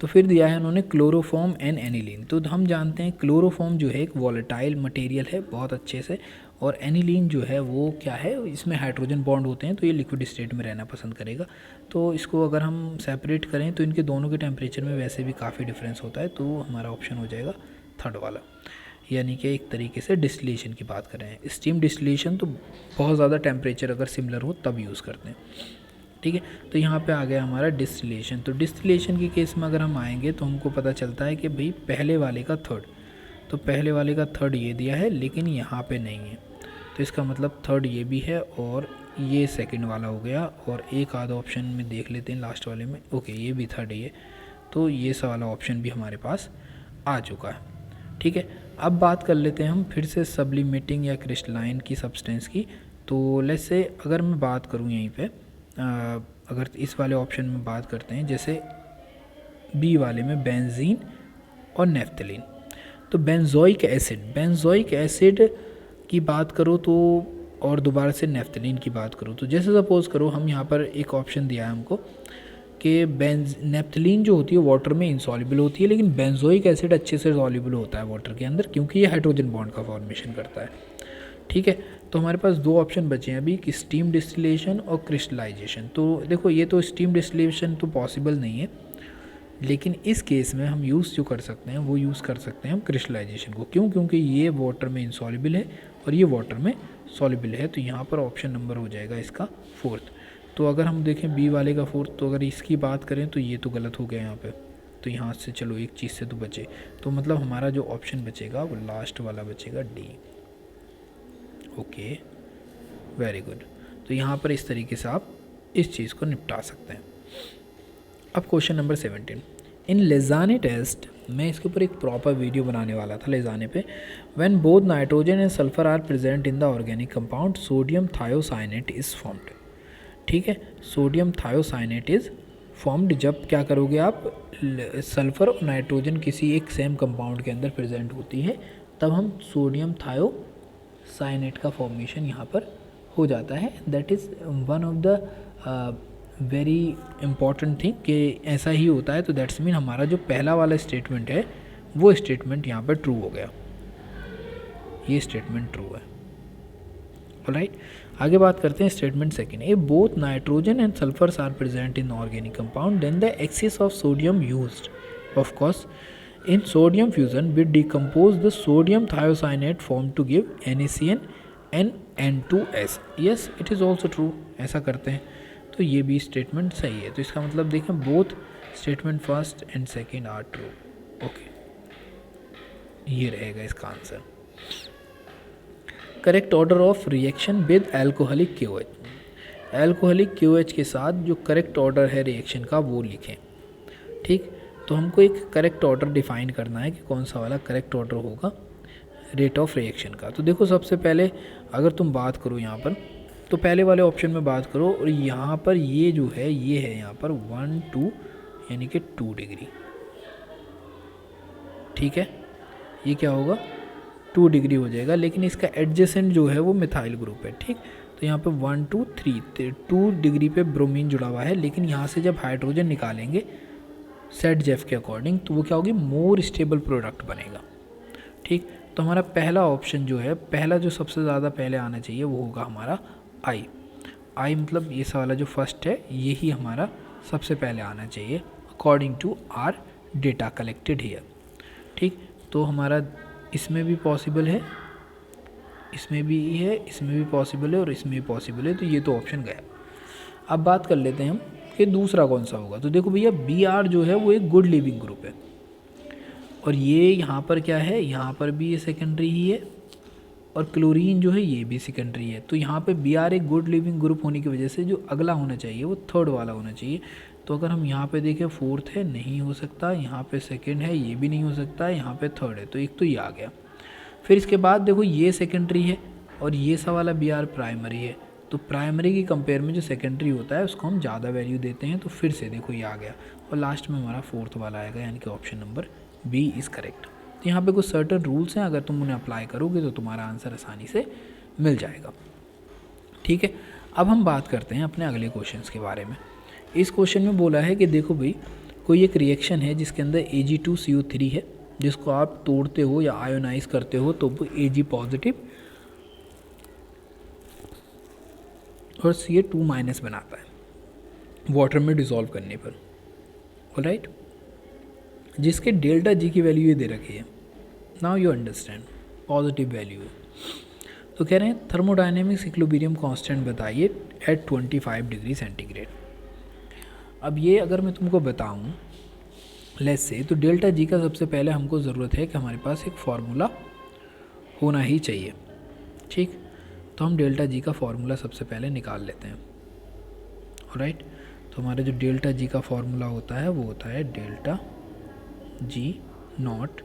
तो फिर दिया है उन्होंने क्लोरोफॉर्म एंड एनिलीन। तो हम जानते हैं क्लोरोफॉर्म जो है एक वॉलेटाइल मटेरियल है बहुत अच्छे से, और एनिलीन जो है वो क्या है? इसमें हाइड्रोजन बॉन्ड होते हैं तो ये लिक्विड स्टेट में रहना पसंद करेगा। तो इसको अगर हम सेपरेट करें तो इनके दोनों के टेम्परेचर में वैसे भी काफ़ी डिफरेंस होता है। तो हमारा ऑप्शन हो जाएगा थर्ड वाला, यानी कि एक तरीके से डिस्टिलेशन की बात कर रहे हैं। स्टीम डिस्टिलेशन तो बहुत ज़्यादा टेम्परेचर अगर सिमिलर हो तब यूज़ करते हैं। ठीक है, तो यहाँ पे आ गया हमारा डिस्टिलेशन। तो डिस्टिलेशन के केस में अगर हम आएंगे तो हमको पता चलता है कि भाई पहले वाले का थर्ड, तो पहले वाले का थर्ड ये दिया है लेकिन यहाँ पे नहीं है, तो इसका मतलब थर्ड ये भी है और ये सेकंड वाला हो गया। और एक आधा ऑप्शन में देख लेते हैं लास्ट वाले में, ओके ये भी थर्ड है, तो ये सा वाला ऑप्शन भी हमारे पास आ चुका है। ठीक है, अब बात कर लेते हैं हम फिर से सब्लिमेटिंग या क्रिस्टलाइन की सब्सटेंस की। तो लेट्स से अगर मैं बात करूँ यहीं पे, अगर इस वाले ऑप्शन में बात करते हैं, जैसे बी वाले में बेंजीन और नेफ्थलीन, तो बेंजोइक एसिड की बात करो तो, और दोबारा से नेफ्थलीन की बात करो तो, जैसे सपोज़ करो हम यहाँ पर एक ऑप्शन दिया है हमको कि नेफ्थलीन जो होती है वाटर में इंसॉल्युबल होती है, लेकिन बेंजोइक एसिड अच्छे से सॉल्युबल होता है वाटर के अंदर, क्योंकि ये हाइड्रोजन बॉन्ड का फॉर्मेशन करता है। ठीक है, तो हमारे पास दो ऑप्शन बचे हैं अभी कि स्टीम डिस्टिलेशन और क्रिस्टलाइजेशन। तो देखो ये तो स्टीम डिस्टिलेशन तो पॉसिबल नहीं है, लेकिन इस केस में हम यूज़ जो कर सकते हैं वो यूज़ कर सकते हैं हम क्रिस्टलाइजेशन को। क्यों? क्योंकि ये वाटर में इंसॉल्युबल है और ये वाटर में सॉल्युबल है। तो यहाँ पर ऑप्शन नंबर हो जाएगा इसका फोर्थ। तो अगर हम देखें बी वाले का फोर्थ, तो अगर इसकी बात करें तो ये तो गलत हो गया यहाँ पे, तो यहाँ से चलो एक चीज़ से तो बचे, तो मतलब हमारा जो ऑप्शन बचेगा वो लास्ट वाला बचेगा डी। Okay, very good. तो यहाँ पर इस तरीके से आप इस चीज़ को निपटा सकते हैं। अब क्वेश्चन नंबर 17, इन लेजाने टेस्ट, मैं इसके ऊपर एक प्रॉपर वीडियो बनाने वाला था लेजाने पे। When both nitrogen and sulphur are present in the organic compound sodium thiocyanate is formed. ठीक है, सोडियम थायोसाइनेट इज़ फॉर्म्ड जब क्या करोगे आप, सल्फ़र और नाइट्रोजन किसी एक सेम कंपाउंड के अंदर प्रेजेंट होती है, तब हम सोडियम थायोसाइनेट का फॉर्मेशन यहाँ पर हो जाता है। That is one of the very important thing कि ऐसा ही होता है। तो दैट्स मीन हमारा जो पहला वाला स्टेटमेंट है वो स्टेटमेंट यहाँ पर ट्रू हो गया, ये स्टेटमेंट ट्रू है। ऑलराइट, आगे बात करते हैं statement second. If both nitrogen and sulphurs are present in organic compound then the excess of sodium used of course in sodium fusion will decompose the sodium thiocyanate form to give NaCN and N2S। Yes, it is also true, ऐसा करते हैं। तो ये भी statement सही है। तो इसका मतलब देखें both statement first and second are true. Okay, ये रहेगा इसका answer. Correct order of reaction with alcoholic KOH। Alcoholic KOH के साथ जो करेक्ट ऑर्डर है रिएक्शन का वो लिखें। ठीक, तो हमको एक करेक्ट ऑर्डर डिफाइन करना है कि कौन सा वाला करेक्ट ऑर्डर होगा रेट ऑफ रिएक्शन का। तो देखो सबसे पहले अगर तुम बात करो यहाँ पर, तो पहले वाले ऑप्शन में बात करो और यहाँ पर ये जो है ये है यहाँ पर 1 2 यानी कि 2 डिग्री। ठीक है, ये क्या होगा 2 डिग्री हो जाएगा, लेकिन इसका एडजेसेंट जो है वो मिथाइल ग्रुप है। ठीक, तो यहाँ पे 1 2 3 2 डिग्री पे ब्रोमीन जुड़ा हुआ है, लेकिन यहाँ से जब हाइड्रोजन निकालेंगे सेट जेफ के अकॉर्डिंग तो वो क्या होगी मोर स्टेबल प्रोडक्ट बनेगा। ठीक, तो हमारा पहला ऑप्शन जो है, पहला जो सबसे ज़्यादा पहले आना चाहिए वो होगा हमारा आई मतलब ये वाला जो फर्स्ट है यही हमारा सबसे पहले आना चाहिए according to our data collected here. ठीक, तो हमारा इसमें भी पॉसिबल है, इसमें भी है, इसमें भी पॉसिबल है और इसमें भी पॉसिबल है, तो ये तो ऑप्शन गया। अब बात कर लेते हैं हम कि दूसरा कौन सा होगा। तो देखो भैया Br जो है वो एक गुड लिविंग ग्रुप है और ये यहाँ पर क्या है, यहाँ पर भी ये सेकेंडरी ही है और क्लोरीन जो है ये भी सेकेंडरी है। तो यहाँ पे Br एक गुड लिविंग ग्रुप होने की वजह से जो अगला होना चाहिए वो थर्ड वाला होना चाहिए। तो अगर हम यहाँ पे देखें फोर्थ है, नहीं हो सकता, यहाँ पे सेकंड है, ये भी नहीं हो सकता, यहाँ पे थर्ड है, तो एक तो ये आ गया। फिर इसके बाद देखो ये सेकेंडरी है और ये सा वाला Br प्राइमरी है, तो प्राइमरी की कंपेयर में जो सेकेंडरी होता है उसको हम ज़्यादा वैल्यू देते हैं, तो फिर से देखो ये आ गया और लास्ट में हमारा फोर्थ वाला आएगा, यानी कि option number B is correct. तो यहाँ पे कुछ सर्टन रूल्स हैं, अगर तुम उन्हें अप्लाई करोगे तो तुम्हारा आंसर आसानी से मिल जाएगा। ठीक है, अब हम बात करते हैं अपने अगले क्वेश्चन के बारे में। इस क्वेश्चन में बोला है कि देखो भाई कोई एक रिएक्शन है जिसके अंदर Ag2CO3 है, जिसको आप तोड़ते हो या आयोनाइज करते हो तो वो Ag पॉजिटिव और Ca2- बनाता है वाटर में डिसॉल्व करने पर। ऑलराइट, जिसके डेल्टा G की वैल्यू ये दे रखी है। Now you understand, positive value है। तो कह रहे हैं थर्मोडायनेमिक्स इक्विलिब्रियम कांस्टेंट बताइए एट 25 डिग्री सेंटीग्रेड। अब ये अगर मैं तुमको बताऊं लेट्स से, तो डेल्टा G का सबसे पहले हमको ज़रूरत है कि हमारे पास एक फार्मूला होना ही चाहिए। ठीक, तो हम डेल्टा G का फार्मूला सबसे पहले निकाल लेते हैं। ऑलराइट, तो हमारा जो डेल्टा G का फार्मूला होता है वो होता है delta G naught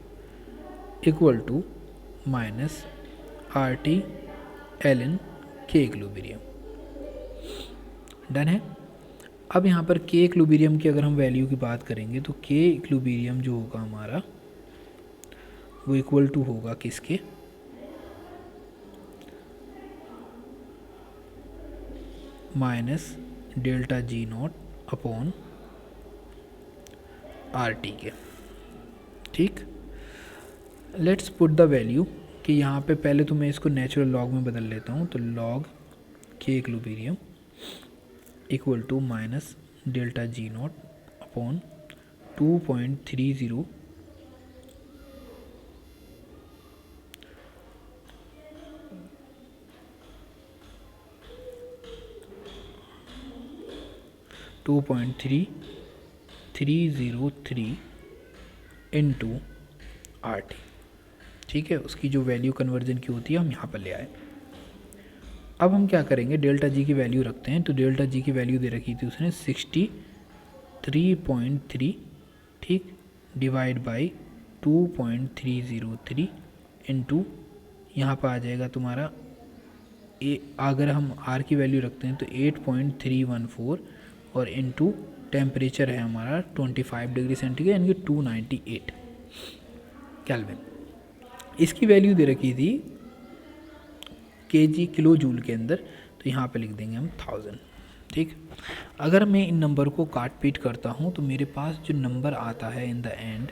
equal to minus RT ln K equilibrium. Done है। अब यहाँ पर K इक्विलिब्रियम की अगर हम वैल्यू की बात करेंगे तो K इक्विलिब्रियम जो होगा हमारा वो इक्वल टू होगा किसके, minus delta G naught upon RT के। ठीक, लेट्स पुट द वैल्यू कि यहाँ पे पहले तो मैं इसको नेचुरल लॉग में बदल लेता हूँ, तो log K equilibrium equal to minus delta G naught upon 2.30 2.3303 into RT। ठीक है, उसकी जो वैल्यू कन्वर्जन की होती है हम यहाँ पर ले आए। अब हम क्या करेंगे, डेल्टा G की वैल्यू रखते हैं। तो डेल्टा G की वैल्यू दे रखी थी उसने 63.3, ठीक, डिवाइड बाई 2.303 इंटू यहाँ पर आ जाएगा तुम्हारा अगर हम R की वैल्यू रखते हैं तो 8.314 और इंटू टेम्परेचर है हमारा 25 डिग्री सेंटीग्रेड यानी कि 298 केल्विन। इसकी वैल्यू दे रखी थी kg किलो जूल के अंदर, तो यहाँ पे लिख देंगे हम 1000। ठीक, अगर मैं इन नंबर को काट पीट करता हूँ तो मेरे पास जो नंबर आता है इन द एंड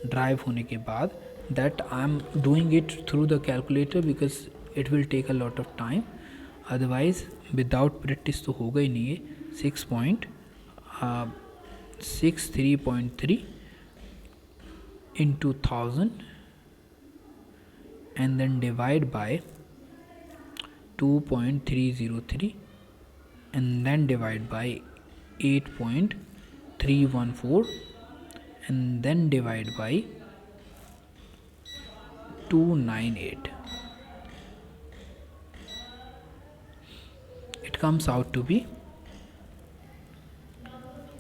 ड्राइव होने के बाद, that I am doing it through the calculator because it will take a lot of time, otherwise without practice तो होगा ही नहीं है। 6.63.3 into 1000 and then divide by 2.303 and then divide by 8.314 and then divide by 298. It comes out to be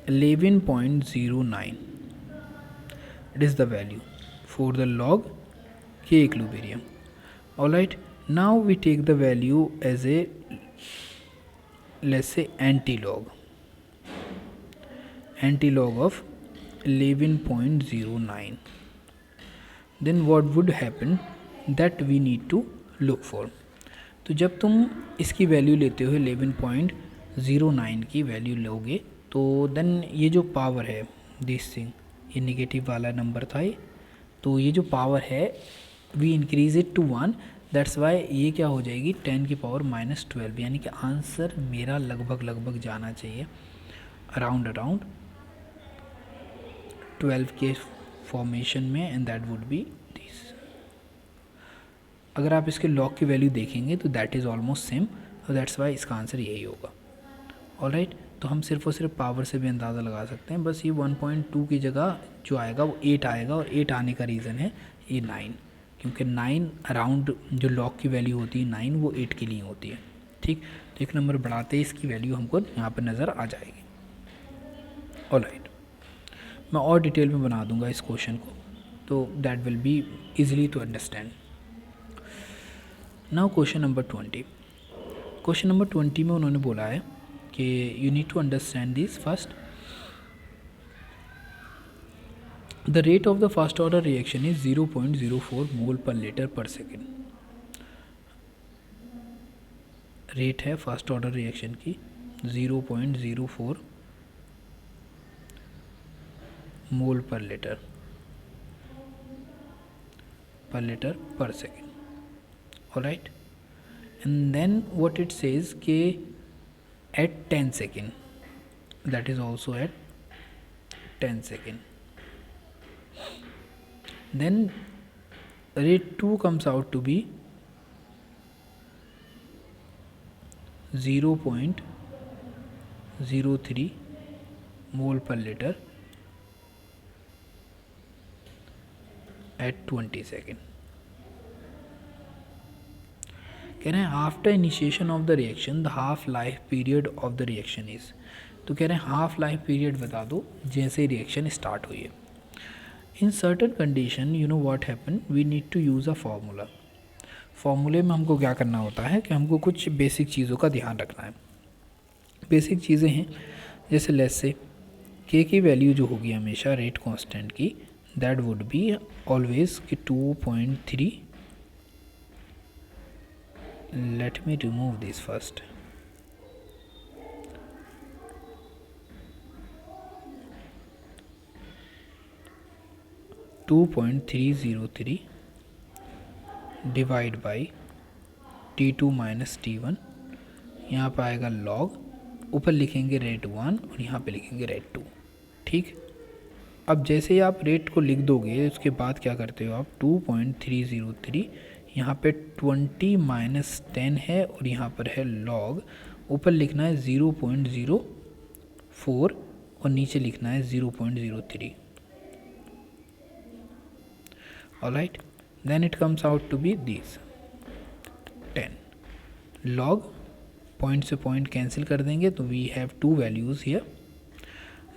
11.09. It is the value for the log k equilibrium. Alright, now we take the value as a, let's say, anti-log of 11.09. then what would happen that we need to look for. तो जब तुम इसकी value लेते हो 11.09 की value लोगे तो then ये जो पावर है दिस थिंग, ये नेगेटिव वाला नंबर था ये, तो ये जो पावर है we increase it to 1, that's why ये क्या हो जाएगी 10 की पावर -12, यानी कि आंसर मेरा लगभग जाना चाहिए अराउंड 12 के फॉर्मेशन में, and that would B this. अगर आप इसके लॉग की वैल्यू देखेंगे तो दैट इज़ ऑलमोस्ट सेम, तो दैट्स वाई इसका आंसर यही होगा. ऑलराइट, तो हम सिर्फ और सिर्फ पावर से भी अंदाज़ा लगा सकते हैं. बस ये 1.2 की जगह जो आएगा वो 8 आएगा, और 8 आने का रीज़न है ये 9, क्योंकि 9 अराउंड जो लॉग की वैल्यू होती है 9 वो 8 के लिए होती है. ठीक, तो एक नंबर बढ़ाते ही इसकी वैल्यू हमको यहाँ पर नज़र आ जाएगी. ऑलराइट, मैं और डिटेल में बना दूंगा इस क्वेश्चन को, तो that will be easily to understand. Now question number 20. Question number 20 में उन्होंने बोला है कि you need to understand this first. The rate of the first order reaction is 0.04 mole per litre per second. Rate है first order reaction की 0.04 mole per litre per second. Alright, and then what it says कि at 10 second, that is also at 10 second, then rate 2 comes out to be 0.03 mole per liter at 20 second. कह रहे हैं after initiation of the reaction the half life period of the reaction is. तो कह रहे हैं half life period बता दो जैसे रिएक्शन स्टार्ट हुई है. In certain condition you know what happen, we need to use a formula. फार्मूले में हमको क्या करना होता है कि हमको कुछ बेसिक चीज़ों का ध्यान रखना है. बेसिक चीज़ें हैं जैसे लेट्स से के की वैल्यू जो होगी हमेशा रेट कांस्टेंट की, दैट वुड बी ऑलवेज कि 2.3. let me remove this first. (2.303) divide by T2 minus T1. यहाँ पर आएगा लॉग, ऊपर लिखेंगे रेट 1 और यहाँ पे लिखेंगे रेट 2. ठीक, अब जैसे ही आप रेट को लिख दोगे उसके बाद क्या करते हो आप 2.303, यहाँ पे 20 माइनस 10 है और यहाँ पर है लॉग, ऊपर लिखना है 0.04 और नीचे लिखना है 0.03. Alright, then it comes out to be this 10. Log point से पॉइंट कैंसिल कर देंगे तो we have two values here.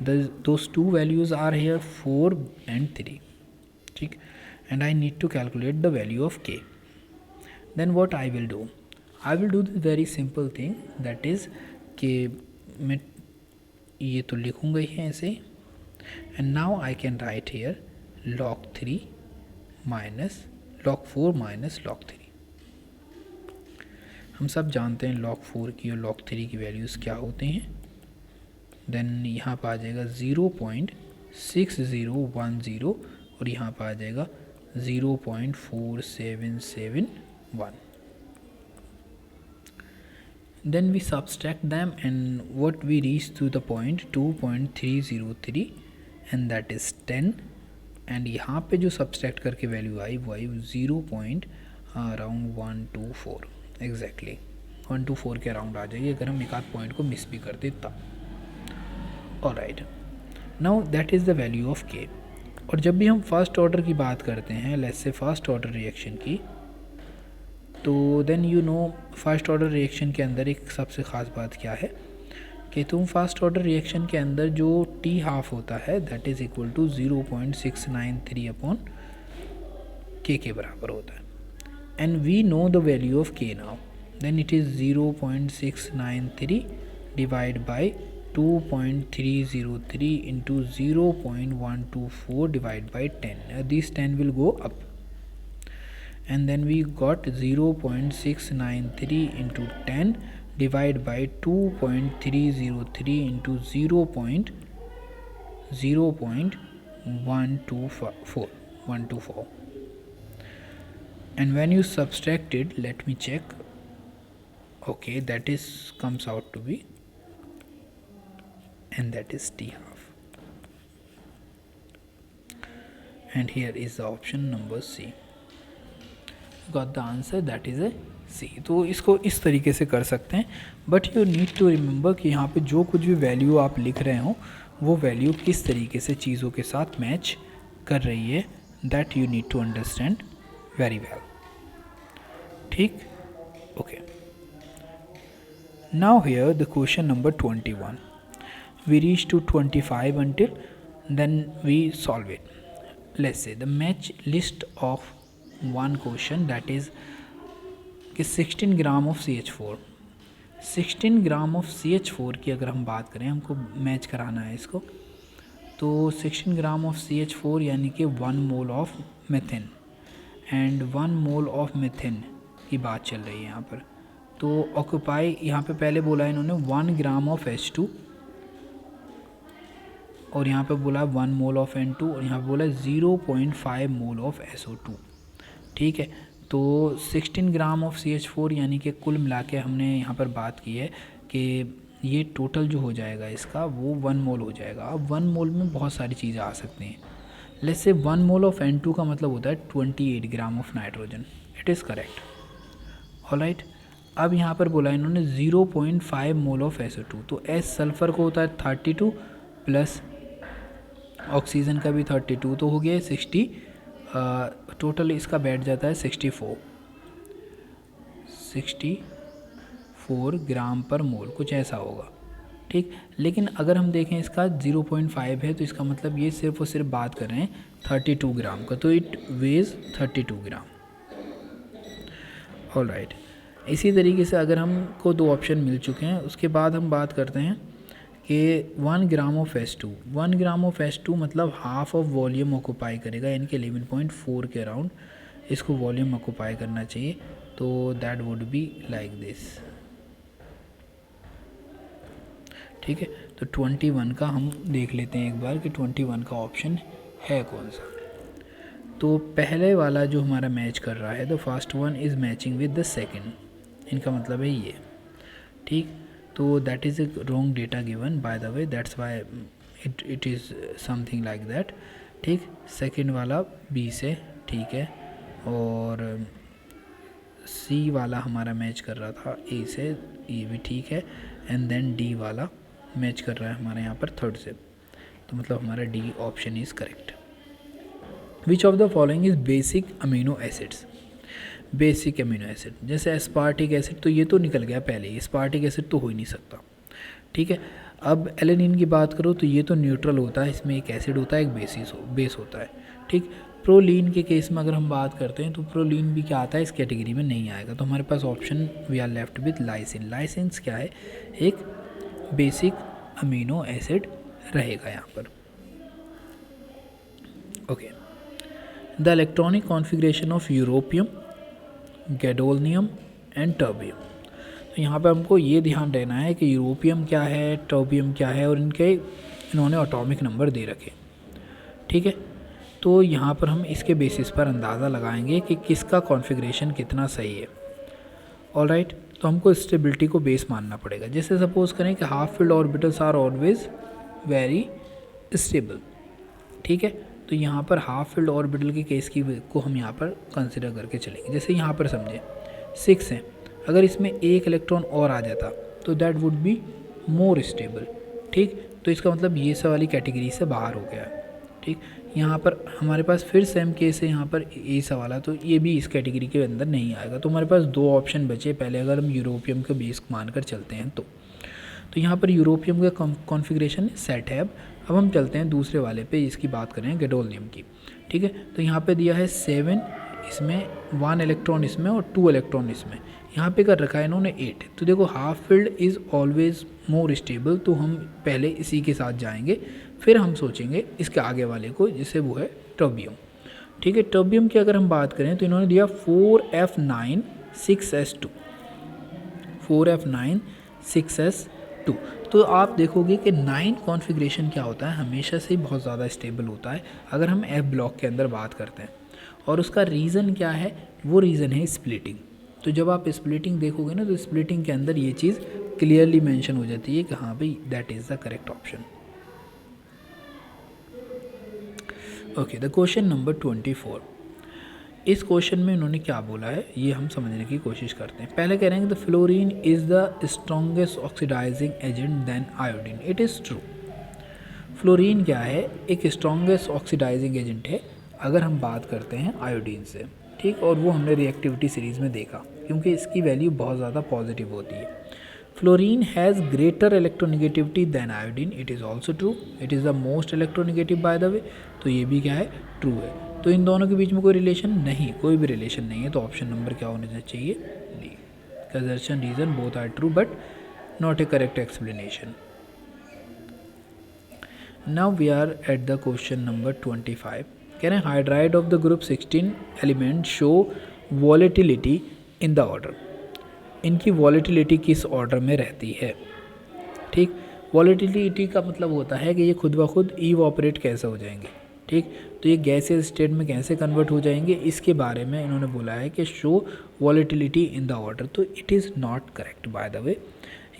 Those two values are here 4 and 3. ठीक, and I need to calculate the value of k. Then what I will do? I will do the very simple thing, that is कि मैं ये तो लिखूँगा ही ऐसे, and now I can write here log 3 minus log 4 minus log 3. हम सब जानते हैं log 4 की और log 3 की वैल्यूज़ क्या होते हैं. देन यहाँ पर आ जाएगा 0.6010 और यहाँ पर आ जाएगा 0.4771. Then we subtract them and what we reach to the point 2.303 and that is 10. and यहाँ पे जो subtract करके वैल्यू आई वो आई 0.124 exactly. 1 to 4 के अराउंड आ जाएगी अगर हम एक आध पॉइंट को मिस भी करते तब। Alright, now that is the value of के। और जब भी हम फर्स्ट ऑर्डर की बात करते हैं, let's say first order reaction की, तो then you know first order reaction के अंदर एक सबसे ख़ास बात क्या है कि तुम फर्स्ट ऑर्डर रिएक्शन के अंदर जो टी हाफ होता है that is equal to 0.693 upon k बराबर होता है। And we know the value of k now, then it is 0.693 divide by 2.303 into 0.124 divided by 10. This 10 will go up, and then we got 0.693 into 10 divided by 2.303 into 0.124. And when you subtract it, let me check. Okay, that is comes out to be, and that is T half, and here is the option number C. Got the answer, that is a C. तो इसको इस तरीके से कर सकते हैं, but you need to remember कि यहाँ पे जो कुछ भी वैल्यू आप लिख रहे हो वो वैल्यू किस तरीके से चीज़ों के साथ मैच कर रही है, that you need to understand very well. ठीक, okay. Now here the question number 21. We reach to 25 until then we solve it. Let's say the match list of one question, that is 16 gram of CH4। 16 gram of CH4 की अगर हम बात करें, हमको match कराना है इसको, तो 16 ग्राम ऑफ CH4 यानी कि 1 mole of methane and 1 mole of methane की बात चल रही है यहाँ पर। तो ऑक्यूपाई यहाँ पे पहले बोला इन्होंने 1 ग्राम ऑफ H2, और यहाँ पे बोला 1 मोल ऑफ N2, और यहाँ पे बोला 0.5 मोल ऑफ SO2। ठीक है, तो 16 ग्राम ऑफ CH4 यानी कि कुल मिला के हमने यहाँ पर बात की है कि ये टोटल जो हो जाएगा इसका वो 1 मोल हो जाएगा। अब 1 मोल में बहुत सारी चीज़ें आ सकती हैं। Let's say 1 mole of N2 का मतलब होता है 28 gram of nitrogen. It is correct. Alright, अब यहाँ पर बोला इन्होंने 0.5 मोल ऑफ SO2, तो एस सल्फ़र को होता है 32 प्लस ऑक्सीजन का भी 32, तो हो गया 60, टोटल इसका बैठ जाता है 64 ग्राम पर मोल, कुछ ऐसा होगा। ठीक, लेकिन अगर हम देखें इसका 0.5 है तो इसका मतलब ये सिर्फ और सिर्फ बात कर रहे हैं 32 ग्राम का, तो इट वेज 32 ग्राम। ऑलराइट, इसी तरीके से अगर हमको 2 ऑप्शन मिल चुके हैं, उसके बाद हम बात करते हैं कि 1 gram of H2। 1 gram of H2 मतलब हाफ ऑफ वॉल्यूम ऑक्यूपाई करेगा, यानी कि 11.4 के अराउंड इसको वॉल्यूम ऑक्यूपाई करना चाहिए, तो that would be like this. ठीक है, तो 21 का हम देख लेते हैं एक बार कि 21 का ऑप्शन है कौन सा। तो पहले वाला जो हमारा मैच कर रहा है, the first one is matching with the second, इनका मतलब है ये। ठीक, तो that is a wrong data given by the way, that's why it is something like that. ठीक, सेकंड वाला बी से ठीक है, और सी वाला हमारा मैच कर रहा था ए से, ये भी ठीक है, एंड देन डी वाला मैच कर रहा है हमारे यहाँ पर थर्ड से, तो मतलब हमारा D option is correct. Which of the following is basic amino acids. Basic amino acid जैसे एस्पार्टिक एसिड, तो ये तो निकल गया पहले ही, एस्पार्टिक एसिड तो हो ही नहीं सकता। ठीक है, अब एलेनिन की बात करो तो ये तो न्यूट्रल होता है, इसमें एक एसिड होता है, एक बेस होता है। ठीक, प्रोलीन के केस में अगर हम बात करते हैं तो प्रोलीन भी क्या आता है, इस कैटेगरी में नहीं आएगा, तो हमारे पास option we are left with lysine. Lysines क्या है, एक बेसिक अमीनो एसिड रहेगा यहाँ पर। Okay, the electronic configuration of europium, gadolinium and terbium. तो यहाँ पे हमको ये ध्यान देना है कि यूरोपियम क्या है, टर्बियम क्या है, और इन्होंने एटॉमिक नंबर दे रखे। ठीक है, तो यहाँ पर हम इसके बेसिस पर अंदाज़ा लगाएंगे कि किसका कॉन्फ़िगरेशन कितना सही है। ऑलराइट, तो हमको स्टेबिलिटी को बेस मानना पड़ेगा। जैसे सपोज़ करें कि half filled orbitals are always very stable. ठीक है, तो यहाँ पर हाफ फील्ड ऑर्बिटल के केस की को हम यहाँ पर कंसिडर करके चलेंगे। जैसे यहाँ पर समझें 6 हैं, अगर इसमें एक इलेक्ट्रॉन और आ जाता तो that would be more stable. ठीक, तो इसका मतलब ये सब वाली कैटेगरी से बाहर हो गया। ठीक, यहाँ पर हमारे पास फिर सेम केस है, यहाँ पर ये सवाल है तो ये भी इस कैटेगरी के अंदर नहीं आएगा। तो हमारे पास दो ऑप्शन बचे। पहले अगर हम यूरोपियम का बेस मानकर चलते हैं तो यहाँ पर यूरोपियम का कॉन्फ़िगरेशन सेट है। अब हम चलते हैं दूसरे वाले पे, इसकी बात करें गैडोलियम की। ठीक है, तो यहाँ पे दिया है 7, इसमें 1 इलेक्ट्रॉन इसमें और 2 इलेक्ट्रॉन इसमें। यहाँ पे कर रखा है इन्होंने 8। तो देखो half field is always more stable, तो हम पहले इसी के साथ जाएंगे, फिर हम सोचेंगे इसके आगे वाले को, जिससे वो है टर्बियम। ठीक है, टर्बियम की अगर हम बात करें तो इन्होंने दिया 4f9 6s2, 4f9 6s2। तो आप देखोगे कि 9 कॉन्फ़िगरेशन क्या होता है, हमेशा से बहुत ज़्यादा स्टेबल होता है अगर हम एफ ब्लॉक के अंदर बात करते हैं। और उसका रीज़न क्या है, वो रीज़न है स्प्लिटिंग। तो जब आप स्प्लिटिंग देखोगे ना तो स्प्लिटिंग के अंदर ये चीज़ क्लियरली मेंशन हो जाती है कि हाँ भाई that is the correct option. Okay, the question number 24। इस क्वेश्चन में इन्होंने क्या बोला है ये हम समझने की कोशिश करते हैं। पहले कह रहे हैं कि the fluorine is the strongest oxidising agent than iodine. It is true. Fluorine क्या है, एक स्ट्रॉन्गेस्ट ऑक्सीडाइजिंग एजेंट है अगर हम बात करते हैं आयोडीन से। ठीक, और वो हमने रिएक्टिविटी सीरीज़ में देखा, क्योंकि इसकी वैल्यू बहुत ज़्यादा पॉजिटिव होती है। Fluorine has greater electronegativity than iodine. It is also true. It is the most electronegative by the way. तो ये भी क्या है, ट्रू है। तो इन दोनों के बीच में कोई रिलेशन नहीं, कोई भी रिलेशन नहीं है। तो ऑप्शन नंबर क्या होना चाहिए, D. Conservation reason both are true but not a correct explanation. Now we are at the question number 25। कह रहे हैं hydride of the group 16 element show volatility in the order. इनकी वॉलेटिलिटी किस order में रहती है। ठीक, वॉलेटिलिटी का मतलब होता है कि ये खुद ब खुद इवॉपरेट कैसे हो जाएंगे। ठीक, तो ये गैसियस स्टेट में कैसे कन्वर्ट हो जाएंगे, इसके बारे में इन्होंने बोला है कि show volatility in the order. तो it is not correct by the way.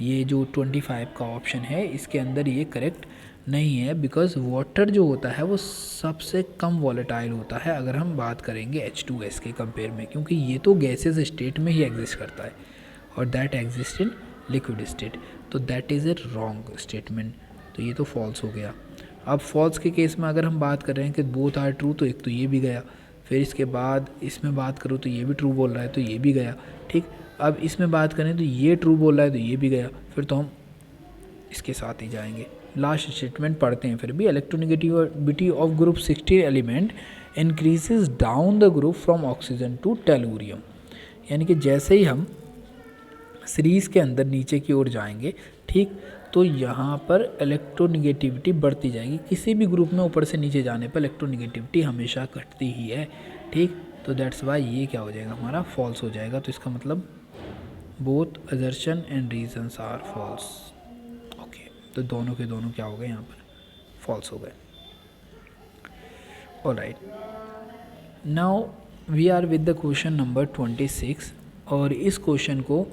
ये जो 25 का ऑप्शन है इसके अंदर ये करेक्ट नहीं है, बिकॉज वाटर जो होता है वो सबसे कम वॉलेटाइल होता है अगर हम बात करेंगे H2S के कंपेयर में, क्योंकि ये तो गैसियस स्टेट में ही एग्जिस्ट करता है और that exist in liquid state. तो that is a wrong statement. तो ये तो फॉल्स हो गया। अब फॉल्स के केस में अगर हम बात कर रहे हैं कि बोथ आर ट्रू, तो एक तो ये भी गया। फिर इसके बाद इसमें बात करूँ तो ये भी ट्रू बोल रहा है, तो ये भी गया। ठीक, अब इसमें बात करें तो ये ट्रू बोल रहा है, तो ये भी गया। फिर तो हम इसके साथ ही जाएंगे। लास्ट स्टेटमेंट पढ़ते हैं फिर भी। Electronegativity of group 16 element increases down the group from oxygen to tellurium. यानी कि जैसे ही हम सीरीज़ के अंदर नीचे की ओर जाएंगे, ठीक, तो यहाँ पर इलेक्ट्रोनिगेटिविटी बढ़ती जाएगी। किसी भी ग्रुप में ऊपर से नीचे जाने पर इलेक्ट्रोनिगेटिविटी हमेशा घटती ही है। ठीक, तो दैट्स वाई ये क्या हो जाएगा, हमारा फॉल्स हो जाएगा। तो इसका मतलब both assertion and reasons are false. Okay, तो दोनों के दोनों क्या हो गए, यहाँ पर फॉल्स हो गए। Alright, now we are with the question number 26। और इस क्वेश्चन को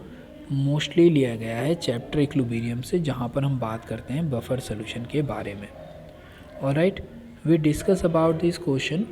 मोस्टली लिया गया है चैप्टर इक्विलिब्रियम से, जहाँ पर हम बात करते हैं बफर सॉल्यूशन के बारे में। Alright, we discuss about this question